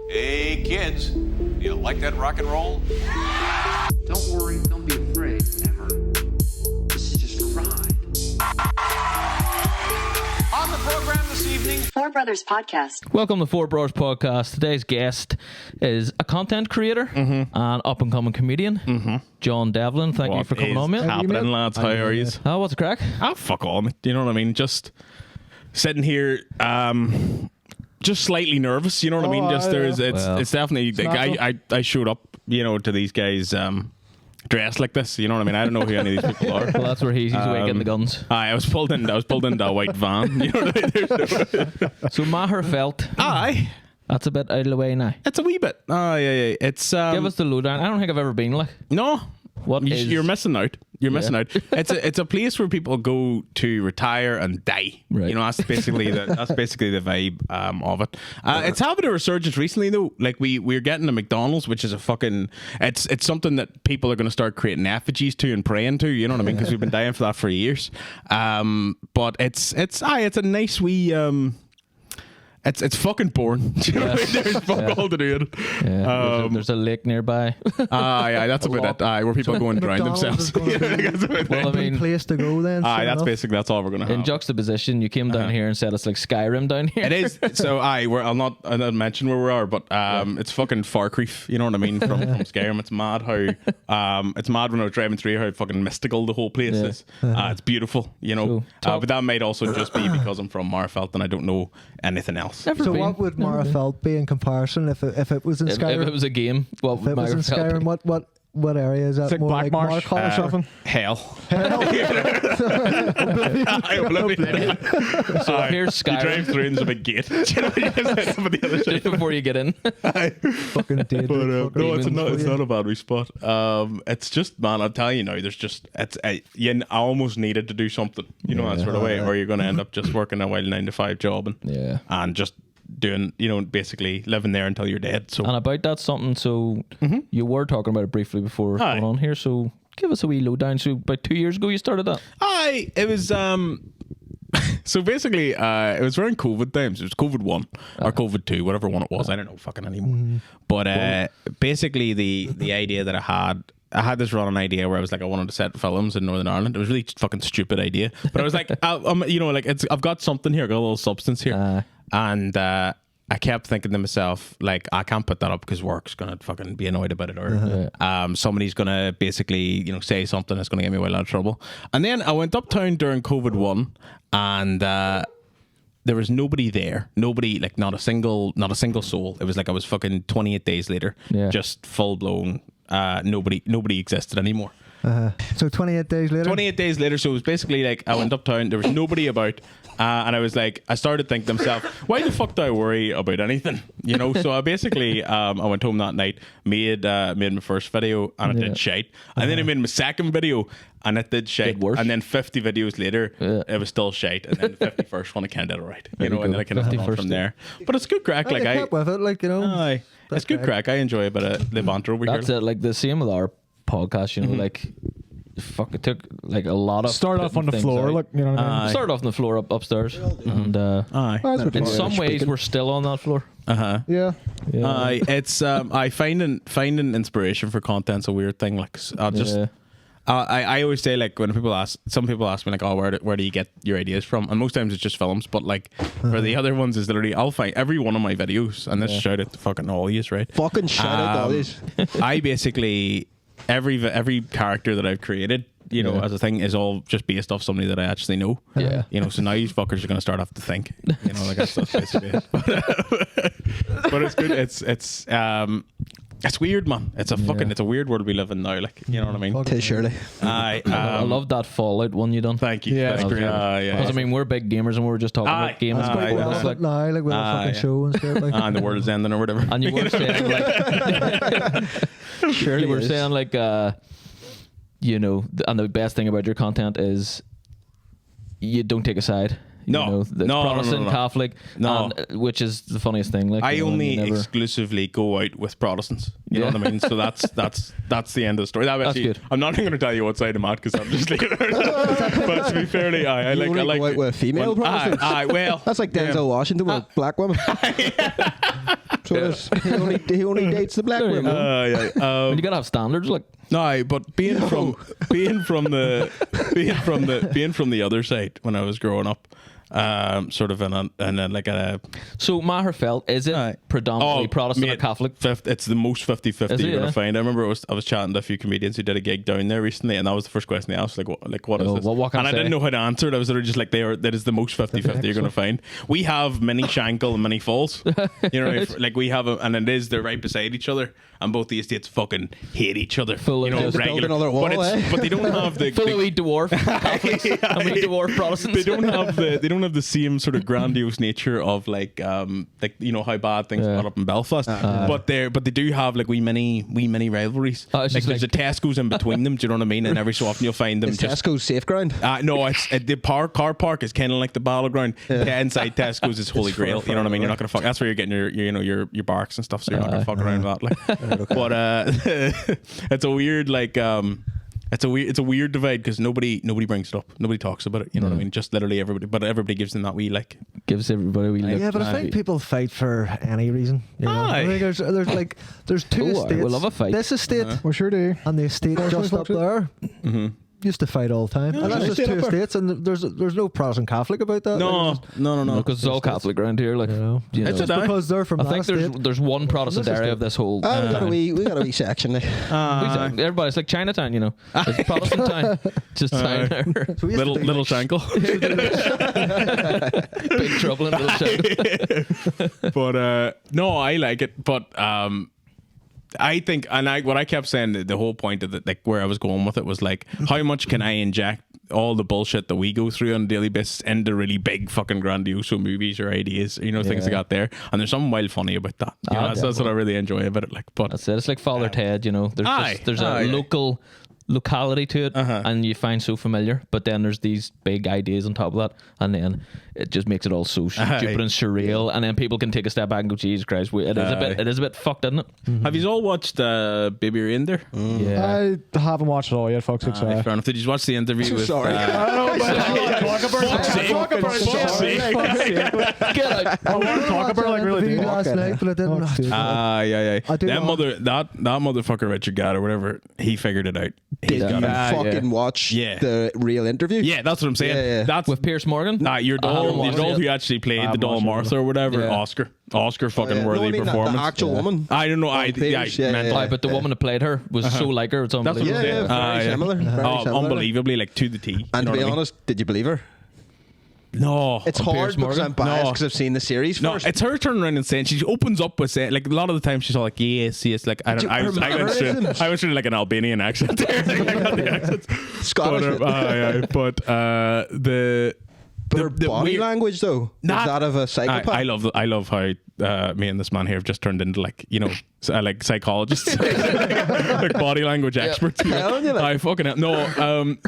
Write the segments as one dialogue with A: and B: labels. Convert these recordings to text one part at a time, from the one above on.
A: Hey, kids, you like that rock and roll?
B: Don't worry, don't be afraid, ever. This is just a ride.
A: On the program this evening,
C: Four Brothers Podcast.
D: Welcome to Four Brors Podcast. Today's guest is a content creator and up-and-coming comedian, John Devlin. Thank you for coming on, mate.
E: Happening, lads? How are you?
D: Oh, what's the crack?
E: Ah, fuck all, mate. You know what I mean? Just sitting here, just slightly nervous. You know what I mean? Just it's definitely like I showed up, you know, to these guys dressed like this. You know what I mean? I don't know who any of these people are.
D: Well, that's where he's away getting the guns.
E: I was pulled into a white van. You know what I mean?
D: So Magherafelt.
E: Aye.
D: That's a bit out of the way now.
E: It's a wee bit. Yeah. It's
D: Give us the lowdown. I don't think I've ever been like.
E: no. You're missing out. You're missing out. It's a place where people go to retire and die.
D: Right.
E: You know, that's basically the vibe of it. It's having a resurgence recently though. Like we're getting a McDonald's, which is a fucking it's something that people are going to start creating effigies to and praying to. You know what I mean? Because we've been dying for that for years. But it's a nice wee. It's fucking boring. Do you know what I mean? There's fuck all to do it.
D: Yeah, there's a lake nearby.
E: That's about it. Where people go and drown themselves.
D: Well, I mean,
F: place to go then.
E: That's all we're gonna have.
D: in juxtaposition, you came down here and said it's like Skyrim down here.
E: It is. So I'll not mention where we are, but it's fucking Farcreef. You know what I mean? From Skyrim. It's mad how it's mad when I was driving through how fucking mystical the whole place is. It's beautiful, you know. But that might also just be because I'm from Magherafelt and I don't know anything else.
F: So what would Magherafelt be in comparison if it was in Skyrim?
D: If it was a game, what would
F: if it was in
D: Magherafelt
F: Skyrim,
D: be?
F: what area is that?
G: It's like Black Marsh or something.
E: Hell.
D: Oblivion. So here's
E: You
D: Skyrim.
E: drive through and there's a big gate.
D: Just before you get in.
F: Fucking dead.
E: No, it's not a bad wee spot. It's just, man, I'll tell you now, there's just, you almost needed to do something, you know, that sort of way, or you're going to end up just working a wild 9-to-5 job and just doing, you know, basically living there until you're dead. So
D: And about that something, so you were talking about it briefly before
E: Aye.
D: going on here, so give us a wee lowdown. So about 2 years ago you started that?
E: it was so basically it was around COVID times. It was COVID 1 or COVID 2, whatever one it was. I don't know fucking anymore. But basically the idea that I had this running idea where I was like, I wanted to set films in Northern Ireland. It was really just fucking stupid idea, but I was like, you know, like I've got something here, I got a little substance here, and I kept thinking to myself, like, I can't put that up because work's gonna fucking be annoyed about it, or somebody's gonna basically, you know, say something that's gonna get me a lot of trouble. And then I went uptown during COVID 1, and there was nobody there. Nobody, like, not a single soul. It was like I was fucking 28 days later, just full blown. Nobody existed anymore.
F: So 28 days later.
E: 28 days later, so it was basically like I went uptown, there was nobody about, and I was like, I started thinking to myself, why the fuck do I worry about anything? You know, so I basically I went home that night, made my first video, and it did shite, and then I made my second video, and it did shite, and then 50 videos later, it was still shite, and then the 51st one I kind of did it right, you know, and then I kind of went on from there. But it's good crack, like
F: I kept with it, like, you know.
E: It's good crack. I enjoy a bit of the banter over here.
D: That's it, like the same with our podcast, you know, like fuck, it took like a lot of
G: Start off on the floor, like, you know what I mean?
D: Start off on the floor upstairs, and in some ways we're still on that floor.
F: Yeah.
E: It's I finding inspiration for content's a weird thing. Like I'll just I always say, like, when some people ask me, like, oh, where do you get your ideas from? And most times it's just films, but like for the other ones is literally, I'll find every one of my videos, and this shout out to fucking all yous, right?
G: Fucking shout out to all these.
E: I basically every character that I've created, you know, as a thing, is all just based off somebody that I actually know.
D: Yeah.
E: You know, so now these fuckers are going to start off to think. You know, like that's basically it. But it's good. It's weird, man. It's a weird world we live in now. Like, you know what I mean?
G: Tis surely.
E: I
D: love that Fallout one you done.
E: Thank you.
G: Yeah,
E: that's great.
D: Because I mean, we're big gamers, and we were just talking about games.
F: Like now, like with a fucking show and stuff. Like.
E: And the world's ending or whatever.
D: And you were saying like, you were saying like, you know, and the best thing about your content is you don't take a side.
E: No,
D: Protestant, Catholic, and, which is the funniest thing. Like,
E: I only exclusively go out with Protestants. You know what I mean? So that's the end of the story. That's good. I'm not going to tell you what side I'm at because I'm just leaving it. But to be fairly, I like
G: go out with female Protestants.
E: Well,
G: that's like Denzel Washington with black women. So he only dates the black
D: There you
G: women.
D: go.
E: yeah.
D: You gotta have standards, like.
E: No, but being from the other side when I was growing up, sort of in a like a.
D: So Magherafelt, is it predominantly Protestant or
E: mate,
D: Catholic?
E: It's the most 50-50
D: Is it,
E: you're gonna
D: yeah?
E: find. I remember I was chatting to a few comedians who did a gig down there recently, and that was the first question they asked, what is
D: Oh,
E: this?
D: well, what can
E: and
D: I
E: I
D: say?
E: didn't know how to answer it. I was literally just like, that is the most 50-50 you're gonna find. We have many Shankill and many Falls. You know, like we have and they're right beside each other, and both the estates fucking hate each other.
D: Full
E: you
D: of
E: know,
D: just
G: build
E: regular.
G: another wall,
E: But they don't have the.
D: Full of wee dwarf Catholics and wee dwarf Protestants.
E: They don't have the same sort of grandiose nature of like you know how bad things got up in Belfast, but they do have like wee mini rivalries.
D: It's
E: Like
D: just
E: there's a Tesco's in between them. Do you know what I mean? And every so often you'll find them
G: Is
E: just.
G: Tesco's safe ground?
E: No, it's the car park is kind of like the battleground. Inside Tesco's is Holy Grail. You know what I mean? You're not gonna fuck. That's where you're getting your barks and stuff. So you're not gonna fuck around with that. Like, but it's a weird it's a weird divide because nobody brings it up. Nobody talks about it. You know what I mean? Just literally everybody gives them that wee like.
D: Gives everybody a wee look.
F: Yeah, but I think people fight for any reason. You know? I think there's two
D: Oh, I
F: estates.
D: will love a fight.
F: This estate
G: We sure do.
F: and the estate just up there used to fight all the time. And that's just two estates, and there's no Protestant Catholic about that.
E: No,
D: Because it's all Catholic around here, like
F: You know.
D: you know.
E: It's
F: Just because they're from
D: I
F: that
D: think
F: estate.
D: there's one Protestant
F: This is
D: area
F: the-
D: of this whole.
G: we got a wee section there.
D: Everybody's like Chinatown, you know. It's Protestant town, just town there.
F: So we used to be
E: little
F: like-
E: Shankill.
D: Big trouble in Little Shankill.
E: But no, I like it. But I think, what I kept saying, the whole point of it, like where I was going with it was like, how much can I inject all the bullshit that we go through on a daily basis into really big fucking grandiose movies or ideas, you know, things I got there, and there's something wild funny about that. You know, that's what I really enjoy about it. Like, but
D: That's it. It's like Father Ted, you know. There's a locality to it, and you find so familiar. But then there's these big ideas on top of that, and then it just makes it all so stupid and surreal. And then people can take a step back and go, "Jesus Christ, it is a bit fucked, isn't it?"
E: have you all watched Baby Reindeer?
D: Yeah.
G: I haven't watched it all yet, folks. Sorry.
E: Fair enough. Did you watch the interview with?
G: Sorry.
D: Get out.
G: I want to talk about it, like really
F: Interview
G: do.
F: last night, but I didn't.
G: Fuck's sake.
E: Yeah.
F: I do
E: That
F: want-
E: that motherfucker Richard Gadd or whatever, he figured it out. He's
G: Did you
E: got it.
G: fucking watch
E: Yeah.
G: the real interview?
E: Yeah, that's what I'm saying.
G: Yeah.
E: That's
D: With Piers Morgan.
E: your doll,
D: watched
E: the doll
D: it.
E: who actually played the doll
G: watched it.
E: Martha or whatever.
D: Yeah.
E: Oscar fucking
G: No,
E: worthy
G: I mean
E: performance.
G: The actual woman.
E: I don't know.
G: Piers, yeah,
E: mental.
G: yeah.
D: Aye, but the woman that played her was so like her. It's
E: That's what I'm
D: unbelievable.
E: saying.
G: Very
E: Yeah.
G: similar. Very similar.
E: Unbelievably, like to the T.
G: And
E: You
G: to
E: know
G: be
E: what I mean?
G: honest, did you believe her?
E: No,
G: It's
D: Piers
G: hard because
D: Morgan?
G: I'm biased
E: No.
G: because I've seen the series
E: no,
G: first.
E: it's her turning around and saying, she opens up with saying, like a lot of the time she's all like, yes, like I don't,
G: Her mannerisms.
E: I was doing like an Albanian accent there. Like, I got the accents.
G: Scottish.
E: But the
G: But her body
E: weird-
G: language, though,
E: Nah.
G: is that of a psychopath.
E: I love how me and this man here have just turned into like, you know, like psychologists, like body language experts.
G: Telling you, like-
E: I fucking no.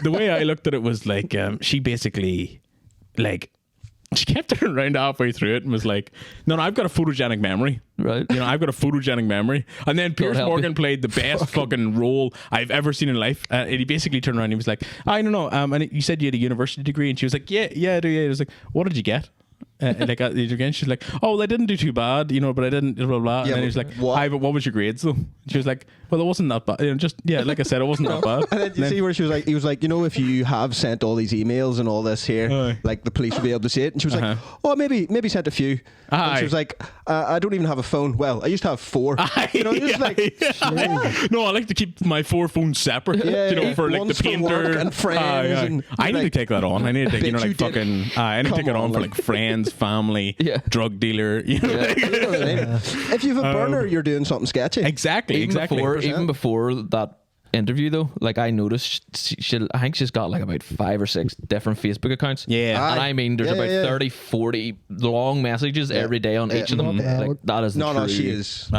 E: The way I looked at it was like, she basically like. She kept turning around halfway through it and was like, no, I've got a photogenic memory.
D: Right.
E: You know, I've got a photogenic memory. And then Piers
D: help
E: Morgan
D: you.
E: played the best fucking role I've ever seen in life. And he basically turned around and he was like, I don't know. And you said you had a university degree. And she was like, yeah, I do. Yeah. He was like, what did you get? Like again, she's like, oh, well, I didn't do too bad, you know, but I didn't blah blah. blah.
G: Yeah,
E: And then he was like,
G: what?
E: but what was your grades though? She was like, well, it wasn't that bad. You know, just like I said, it wasn't that bad.
G: And then you see where she was like, he was like, you know, if you have sent all these emails and all this here,
E: Aye.
G: like the police will be able to see it. And she was like, oh, maybe sent a few. And
E: Aye.
G: she was like, I don't even have a phone. Well, I used to have 4. You know, just like,
E: No, I like to keep my 4 phones separate.
G: Yeah,
E: you know,
G: yeah.
E: for like
G: One's
E: the
G: for
E: painter
G: work and friends and,
E: I need to
G: like,
E: take that on. I need to take, you know,
G: bitch,
E: like
G: you did
E: fucking.
G: it.
E: I need to
G: Come
E: take it on
G: on,
E: for
G: like-
E: like friends, family,
D: Yeah.
E: drug dealer. You know,
G: you know what I mean? If you have a burner, you're doing something sketchy.
E: exactly.
D: Even before that interview though, like I noticed I think she's got like about 5 or 6 different Facebook accounts.
E: Yeah.
D: And I mean there's
G: Yeah,
D: about
G: yeah.
D: 30, 40 long messages every day on each of them.
F: Yeah.
D: Like that is the
G: No,
D: true,
G: she is.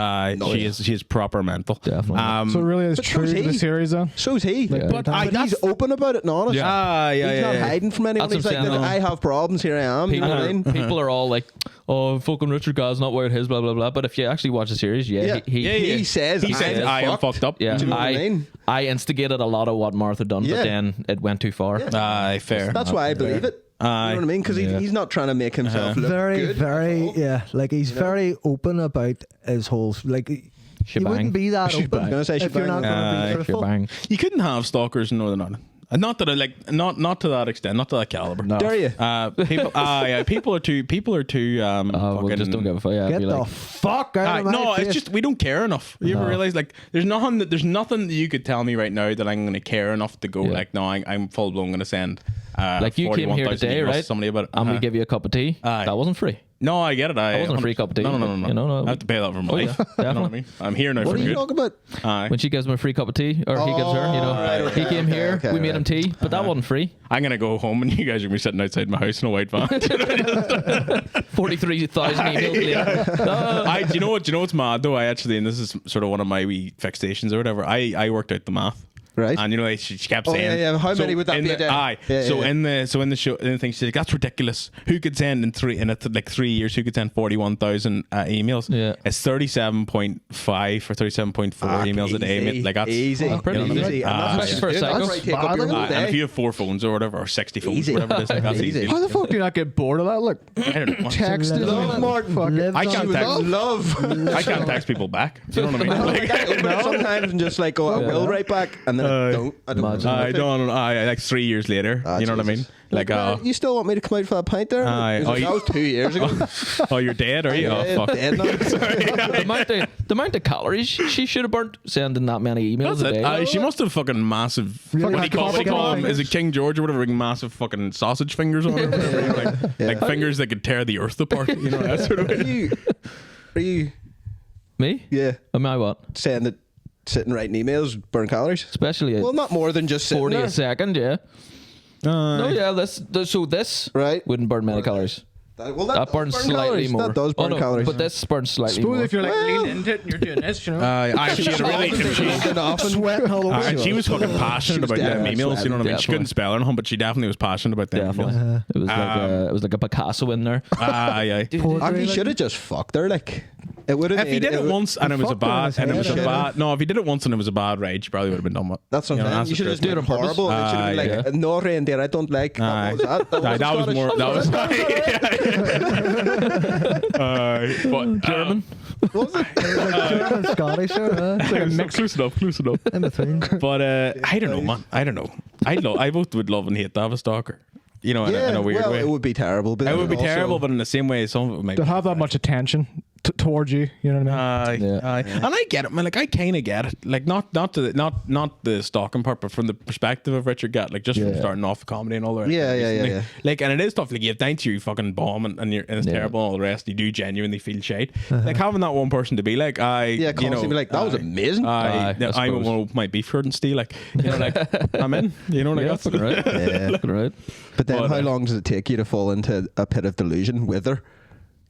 E: she is proper mental.
D: Definitely.
G: So
C: it really is
G: But
C: true
G: so's
C: to the
G: he.
C: series, then.
G: So's he.
E: But
G: he's open about it and honest.
E: Yeah.
G: He's not hiding from anyone.
D: That's
G: He's
D: what
G: like,
D: I'm saying,
G: I have problems. Here I am. You know what I mean?
D: People are all like, oh, fucking Richard Gadd's not wearing his, blah blah blah. But if you actually watch the series,
G: He says,
E: He said, I am fucked up.
D: Yeah,
G: Do you know what I mean?
D: I instigated a lot of what Martha done,
G: Yeah.
D: but then it went too far.
E: Fair.
G: That's why I believe it. You know what I mean? Because he's not trying to make himself look
F: Very,
G: good.
F: very, yeah. Like he's very open about his whole like. He wouldn't be that open
G: Gonna say
F: if you're not going to be truthful.
D: Shebang.
E: You couldn't have stalkers in Northern Ireland. Not that I like, not to that extent, not to that caliber.
C: No.
G: Dare you?
E: People are too.
D: We just don't give a fuck. Yeah,
F: Get
D: be
F: the
D: like,
F: fuck out of my
E: no,
F: face.
E: it's just we don't care enough. You ever realize like there's nothing that you could tell me right now that I'm going to care enough to go like no, I'm full blown going to send
D: like you came here
E: 41,000
D: today,
E: emails to
D: right?
E: somebody about it.
D: And we give you a cup of tea.
E: Aye.
D: That wasn't free.
E: No, I get it.
D: That wasn't a free cup of tea.
E: No.
D: You know, no.
E: I have to pay that for my life.
D: yeah,
E: You know what I mean? I'm here now
G: What
E: for
G: are you
E: good.
G: talking about?
E: Aye.
D: When she gives him a free cup of tea, or he gives her, you know,
G: right, okay,
D: he came
G: okay,
D: here,
G: okay,
D: we made
G: right.
D: him tea, but that wasn't free.
E: I'm gonna go home and you guys are gonna be sitting outside my house in a white van.
D: 43,000 emails later.
E: Do you know what's mad though? I actually, and this is sort of one of my wee fixations or whatever. I worked out the math.
G: Right.
E: And you know, she kept
G: Oh,
E: saying,
G: yeah. How many would that
E: in
G: be a
E: the-
G: day?
E: Aye.
G: Yeah,
E: so
G: yeah.
E: in the show, in the thing, she's like, "That's ridiculous. Who could send in 3 years? Who could send 41,000 emails?
D: Yeah.
E: It's 37.5 or 37.4 emails a day.
G: Easy,
E: Mate. Like that's
G: easy,
D: Oh, pretty
E: you know what I mean?
G: easy. And
E: Aye.
G: that's what
D: For a
G: she's doing.
D: psycho.
G: That's right, take up your whole
E: And if
G: day.
E: you have 4 phones or whatever, or 60 phones,
G: Easy.
E: whatever it is, like that's
G: Easy.
E: easy.
C: How the fuck do you not get bored of that? Look,
E: I don't know.
C: text
F: Live
C: love
F: on-
C: Martin. Fuck it.
F: live
E: I
F: on-
E: can't text.
G: Love.
E: I can't text people back. Do you know what I mean?
G: Like, I open it sometimes and just like go, I will write back, and then I don't.
D: Imagine.
E: I don't. Like 3 years later. You know what I mean? Like,
G: you still want me to come out for that pint there?
E: Aye.
G: He's like,
E: Oh,
G: that was 2 years ago.
E: oh, you're dead, are you?
G: Yeah,
E: Oh, fuck.
G: dead now.
D: the amount of calories she should have burnt sending that many emails
E: That's
D: a
E: it.
D: day.
E: She must have fucking massive.
F: Really
E: What do you call
F: complicated
E: them? Is it King George or whatever? Massive fucking sausage fingers on it. Like fingers that could tear the earth apart. You know, that sort of
G: Are
E: way.
G: you?
D: Me?
G: Yeah.
D: Am I what?
G: Saying that sitting writing emails burn calories?
D: Especially at
G: Well, not more than just sitting
D: 40
G: there.
D: a second, yeah. No, yeah, this
G: Right.
D: wouldn't burn many calories.
G: Well,
D: That burns
G: does burn
D: slightly
G: calories.
D: more.
G: That does burn
D: no,
G: calories.
D: but this burns slightly
C: Suppose
D: more.
C: if you're like
G: Well-
C: leaning into it and you're doing this, you know.
E: She had a really.
F: Sweating all over.
E: And she was fucking passionate about them
G: definitely
E: emails. You know what I mean? She
D: definitely.
E: couldn't spell or nothing, but she definitely was passionate about them.
D: Definitely.
E: emails.
D: It was like a Picasso in there.
E: Aye.
G: He should have just fucked her. Like, it would have.
E: If he did it once and it was a
F: fucked her in
E: bad,
F: his
E: and it was a
F: head.
E: bad, no, if he did it once and it was a bad ride, she probably would have been done with.
G: That's what I'm saying.
E: that's
G: You should
E: the
G: have
E: truth.
G: done it horrible. It should have been like, no reindeer, I don't like.
E: Aye.
G: What was that?
E: Aye, that was more. That was. But
D: German.
G: What was it?
F: German, Scottish,
E: Close enough.
F: in between.
E: But I don't know, man. I don't know. I both would love and hate to have a stalker. You know, in
G: Yeah,
E: a weird
G: well,
E: way.
G: it would be terrible. But
E: It would be
G: also-
E: terrible, but in the same way, some of it might
C: To
E: be
C: have that much attention towards you, you know what I mean?
E: Aye. And I get it, man. Like I kind of get it. Like not the stalking part, but from the perspective of Richard Gatt, like just from starting off comedy and all the rest.
G: Yeah,
E: of it,
G: yeah,
E: like,
G: yeah.
E: Like, and it is tough. Like you have time to you fucking bomb and it's terrible and all the rest. You do genuinely feel shite. Like having that one person to be like,
G: Yeah, constantly be like, that was amazing.
D: Aye, I
E: I
D: suppose.
E: want my beef hurt and stay like, you know, like I'm in. You know what I
D: Yeah,
E: got?
D: fucking right.
G: Yeah.
D: Fucking right.
G: But then,
E: But,
G: how long does it take you to fall into a pit of delusion with her?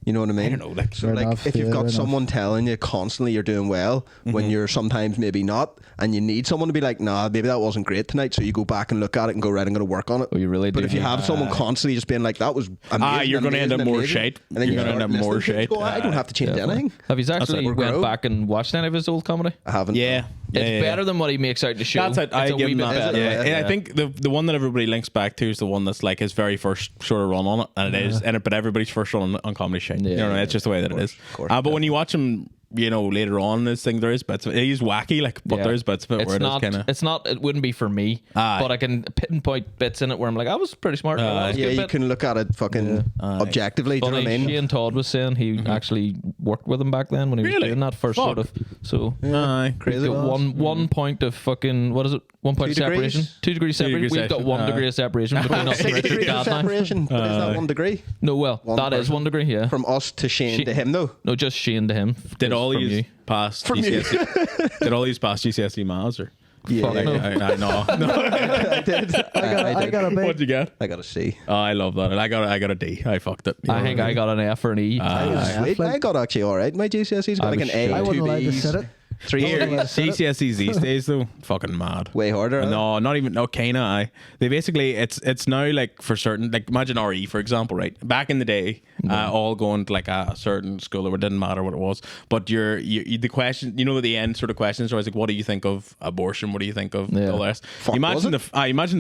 G: You know what I mean?
E: I don't know, like,
G: so
C: fair
G: like
C: enough,
G: if you've
C: yeah,
G: got
C: fair
G: someone telling you constantly you're doing well when you're sometimes maybe not, and you need someone to be like, nah, maybe that wasn't great tonight. So you go back and look at it and go, right, I'm going to work on it.
D: Oh, you really
G: But
D: do
G: if you
D: need-
G: have someone constantly just being like, that was amazing,
E: you're gonna end up
G: amazing,
E: more
G: amazing,
E: shite.
G: and then
E: You're
G: you
E: gonna
G: start
E: end up more
G: listening to it,
E: shite.
G: go, I don't have to change anything.
D: Have you actually
G: Or
D: went
G: grow.
D: back and watched any of his old comedy?
G: I haven't.
E: Yeah.
D: It's better than what he makes out to show.
E: That's it.
D: It's
E: I
D: a
E: give
D: wee
E: him
D: bit
E: that.
D: better.
E: Yeah. And I think the one that everybody links back to is the one that's like his very first sort of run on it, and it is, but everybody's first run on comedy shit. You know, it's just the way that it is. But when you watch him, you know, later on in this thing, there is bits of it. He's wacky, like, but there's bits of it where
D: It's not. It wouldn't be for me.
E: Aye.
D: But I can pinpoint bits in it where I'm like, I was pretty smart. That was a
G: Yeah,
D: good
G: you
D: bit.
G: can look at it fucking objectively. Do you know
D: Funny,
G: what I mean?
D: Shane Todd was saying he actually worked with him back then when he was
E: Really?
D: doing that first sort of. So
E: Aye.
G: Crazy.
D: we've got one point of fucking, what is it? 1 point of
G: 2 degrees?
D: separation. 2 degrees separation.
E: degrees
D: We've got
E: separation.
D: 1
E: Aye.
D: degree of separation between us and
G: 6
D: Richard
G: degrees of
D: Gatt now.
G: separation. But is that 1 degree?
D: No, well,
G: One
D: that is
G: person.
D: 1 degree. Yeah.
G: From us to Shane to him, though.
D: No, just Shane to him.
E: Did all
D: from
E: these
D: you.
E: pass
G: From you.
E: GCSE? Did all these pass GCSE maths or?
G: Yeah,
D: Fuck no.
E: I know.
G: I did.
F: I got a
E: What'd
F: big.
E: you get?
G: I got a C.
E: Oh, I love that. I got a D. I fucked it. You
D: I
E: know
D: think
E: what
D: I got an F or an E.
G: Sweet. I got actually all right. My GCSEs got
D: I
G: like an
D: was
G: A,
D: sure.
F: I
G: two
F: wasn't allowed to
G: Bs.
F: sit it.
G: 3
E: Here,
G: years.
E: GCSEs these days though, fucking mad.
G: Way harder.
E: No, not even. No, kinda. They basically, it's now like for certain. Like imagine RE for example, right? Back in the day, all going to like a certain school, or it didn't matter what it was. But the question, at the end sort of questions are always like, what do you think of abortion? What do you think of all the rest? Imagine the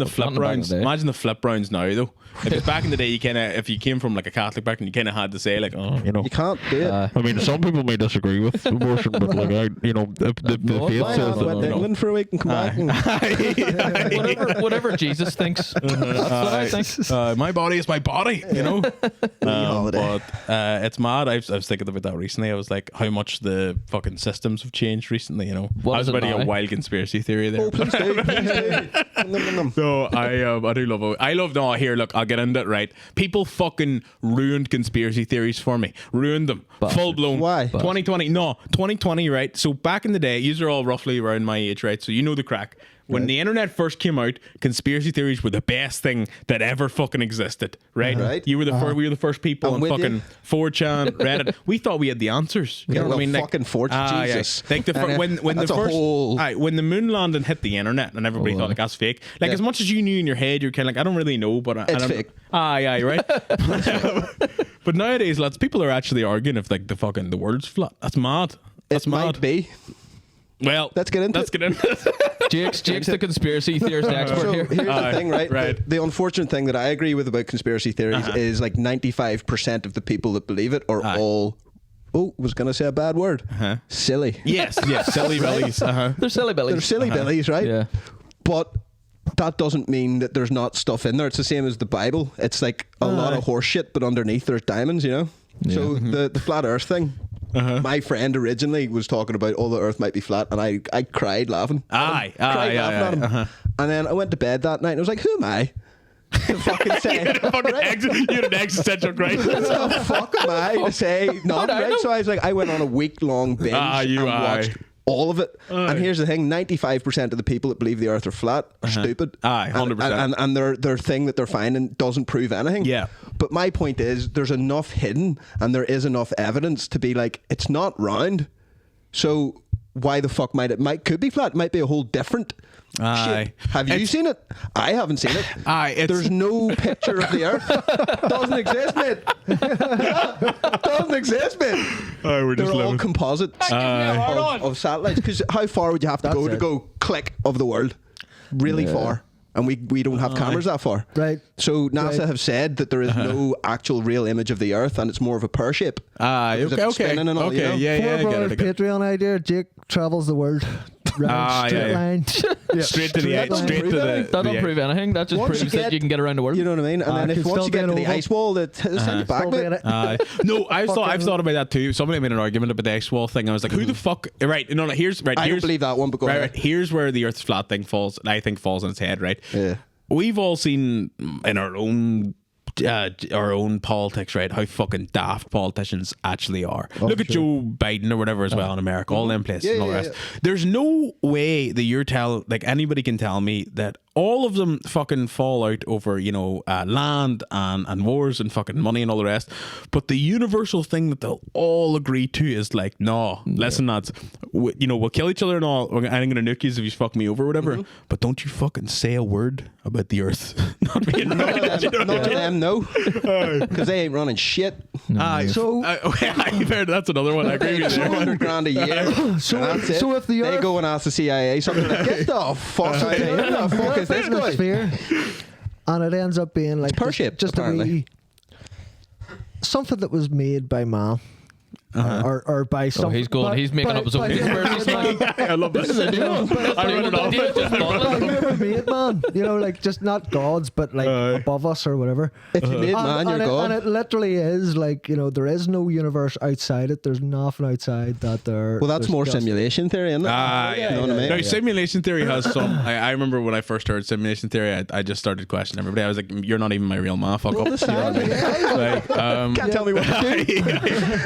E: flip rounds. Imagine the flip rounds now though. Because back in the day, you kind of, if you came from like a Catholic background, you kind of had to say like,
G: you can't do it.
H: I mean, some people may disagree with abortion, but like, the faith says that.
G: Went to England for a week and come back.
D: whatever Jesus thinks. That's what I think.
E: My body is my body, but it's mad. I was thinking about that recently. I was like, how much the fucking systems have changed recently. I was about a wild conspiracy theory there.
G: Oh, please do.
E: No, I do love it. I love. No, here, look, I'll get into it. Right, people fucking ruined conspiracy theories for me. Ruined them, full blown.
G: Why?
E: 2020. No, 2020. Right. So back in the day, you are all roughly around my age, right? So you know the crack. When the internet first came out, conspiracy theories were the best thing that ever fucking existed, right?
G: Right.
E: You were the first. We were the first people on
G: with
E: fucking
G: you.
E: 4chan, Reddit. We thought we had the answers. You know what I mean?
G: Fucking 4chan, Jesus.
E: Like when the
G: That's a
E: first
G: whole-
E: when the moon landing hit the internet and everybody thought like that's fake. Like as much as you knew in your head, you're kind of like, I don't really know, but
G: It's
E: I don't,
G: fake.
E: Right. But nowadays, lads, people are actually arguing if like the world's flat. That's mad. That's
G: It
E: mad.
G: might be.
E: Well,
G: Let's get into it.
D: Jake's the conspiracy theorist expert
G: So
D: here.
G: here's the thing, right?
E: Right.
G: The unfortunate thing that I agree with about conspiracy theories is like 95% of the people that believe it are all. Oh, was going to say a bad word. Silly.
E: yes, silly bellies.
D: They're silly billies.
G: They're silly billies, right?
D: Yeah.
G: But that doesn't mean that there's not stuff in there. It's the same as the Bible. It's like a lot of horse shit, but underneath there's diamonds, So the flat earth thing. My friend originally was talking about the earth might be flat, and I cried laughing. Cried laughing at him. And then I went to bed that night and I was like, who am I to fucking say?
E: You had an existential crisis.
G: What the fuck am I to say not right? So I was like, I went on a week-long binge and watched all of it. And here's the thing: 95% of the people that believe the earth are flat are stupid.
E: 100%.
G: And their thing that they're finding doesn't prove anything.
E: Yeah.
G: But my point is, there's enough hidden, and there is enough evidence to be like, it's not round. So why the fuck could be flat? It might be a whole different shit. Have you seen it? I haven't seen it. There's no picture of the earth. Doesn't exist, mate. Doesn't exist, mate.
E: We're just
G: They're all
E: living.
G: composites of satellites. Because how far would you have to go to go click of the world? Really far. And we don't have cameras that far.
F: Right.
G: So NASA have said that there is no actual real image of the Earth, and it's more of a pear shape. Because it's spinning and all,
E: Yeah,
G: I
E: get
F: Poor
E: it.
F: brother's Patreon idea. Jake travels the world. Round straight line.
E: Straight to the edge. Straight to the.
D: That don't prove anything. That just
G: Once
D: proves
G: you
D: that
G: get-
D: you can get around the world.
G: You know what I mean? And then if once you get to the ice wall, that send you back,
F: Still
G: mate.
F: doing it.
E: No, I've thought about that too. Somebody made an argument about the ice wall thing. I was like, who the fuck? Right, no, here's right.
G: I don't
E: Here's
G: believe that one, but go
E: right,
G: ahead.
E: right. Here's where the Earth's flat thing falls. I think falls on its head. Right.
G: Yeah.
E: We've all seen in our own politics, right? How fucking daft politicians actually are. Look at Joe Biden or whatever as well in America, all them places and all the rest. There's no way that anybody can tell me that all of them fucking fall out over, land and wars and fucking money and all the rest. But the universal thing that they'll all agree to is like, no, listen, lads, we'll kill each other and all. I'm going to nuke you if you fuck me over or whatever. But don't you fucking say a word about the earth not being right.
G: Not to them, no. Because they ain't running shit.
E: That's another one. I agree with you.
G: $200,000 a year.
F: So if the
G: they
F: earth
G: go and ask the CIA something like, get the fuck out of here. What the fuck is this guy?
F: sphere, and it ends up being like
G: pear-shaped,
F: just a
G: apparently.
F: wee something that was made by man. Or by some.
D: He's going. He's making up his own conspiracy.
E: I love this. I read it off.
F: Whoever made man, like just not gods, but like above us or whatever.
G: If you made man, you're God.
F: And it literally is like, there is no universe outside it. There's nothing outside that there.
G: Well, that's
F: there's
G: more
F: just-
G: simulation theory, isn't it? You know what I mean?
E: No, simulation theory has some. I remember when I first heard simulation theory, I just started questioning everybody. I was like, "You're not even my real man. Fuck up." You know what I mean? Like,
G: Can't tell me what to do.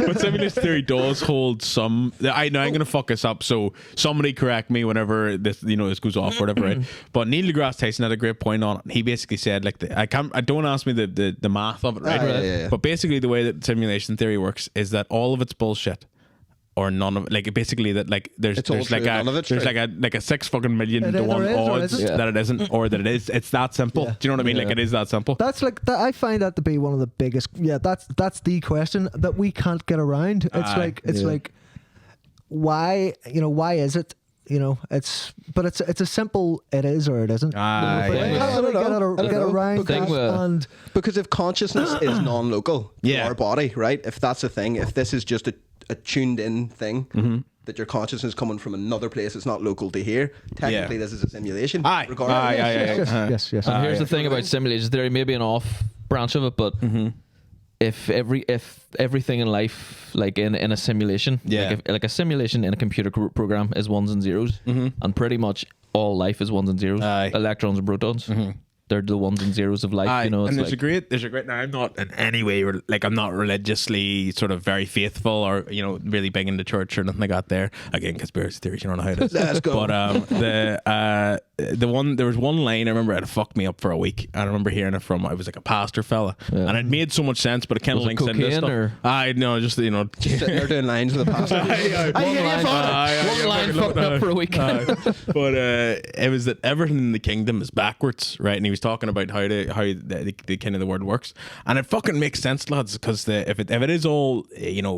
E: but simulation theory does hold some. I'm gonna fuck this up, so somebody correct me whenever this goes off or whatever. Right? But Neil deGrasse Tyson had a great point on it. He basically said like don't ask me the math of it, right?
G: Yeah.
E: But basically the way that simulation theory works is that all of it's bullshit. or none of like basically that like there's
G: It's all
E: like
G: true, none of it's
E: there's
G: true.
E: like a 6 fucking million
F: It
E: to
F: either
E: 1
F: is or
E: odds
F: isn't.
E: that it isn't or that it is. It's that simple.
F: Yeah.
E: Do you know what I mean? Like
D: Yeah.
E: it is that simple.
F: That's like that. I find that to be one of the biggest. Yeah, that's the question that we can't get around. It's like why is it? It's a simple it is or it isn't.
E: Aye,
F: But
E: yeah,
F: how
G: yeah.
F: do we get
G: I don't know.
F: around
D: Thing
F: that?
D: with-
F: And
G: Because if consciousness is non-local
E: Yeah.
G: to our body, right? If that's a thing, if this is just a tuned-in thing,
E: Mm-hmm.
G: that your consciousness is coming from another place, it's not local to here. Technically, this is a simulation.
E: Aye.
G: regardless.
E: Aye, aye, aye.
F: yes.
D: And here's the thing about simulation theory, maybe an off branch of it, but if everything in life, like in a simulation,
E: Yeah.
D: like a simulation in a computer program is ones and zeros, and pretty much all life is ones and zeros,
E: Aye.
D: electrons and protons. They're the ones and zeros of life.
E: Aye,
D: It's
E: and there's
D: like,
E: a great. Now I'm not in any way I'm not religiously sort of very faithful or really big into church or nothing like that. There again, conspiracy theories. You don't know how it is.
G: Let's go.
E: But there was one line I remember it fucked me up for a week. I remember hearing it from it was like a pastor fella, and it made so much sense. But it kind of
D: Was it
E: links into
D: cocaine
E: stuff.
D: or-
E: I know, just
G: Sitting there doing lines with a pastor.
D: one line fucked up for a week.
E: But it was that everything in the kingdom is backwards, right? And he was talking about how the kind of the word works, and it fucking makes sense, lads. Because if it is all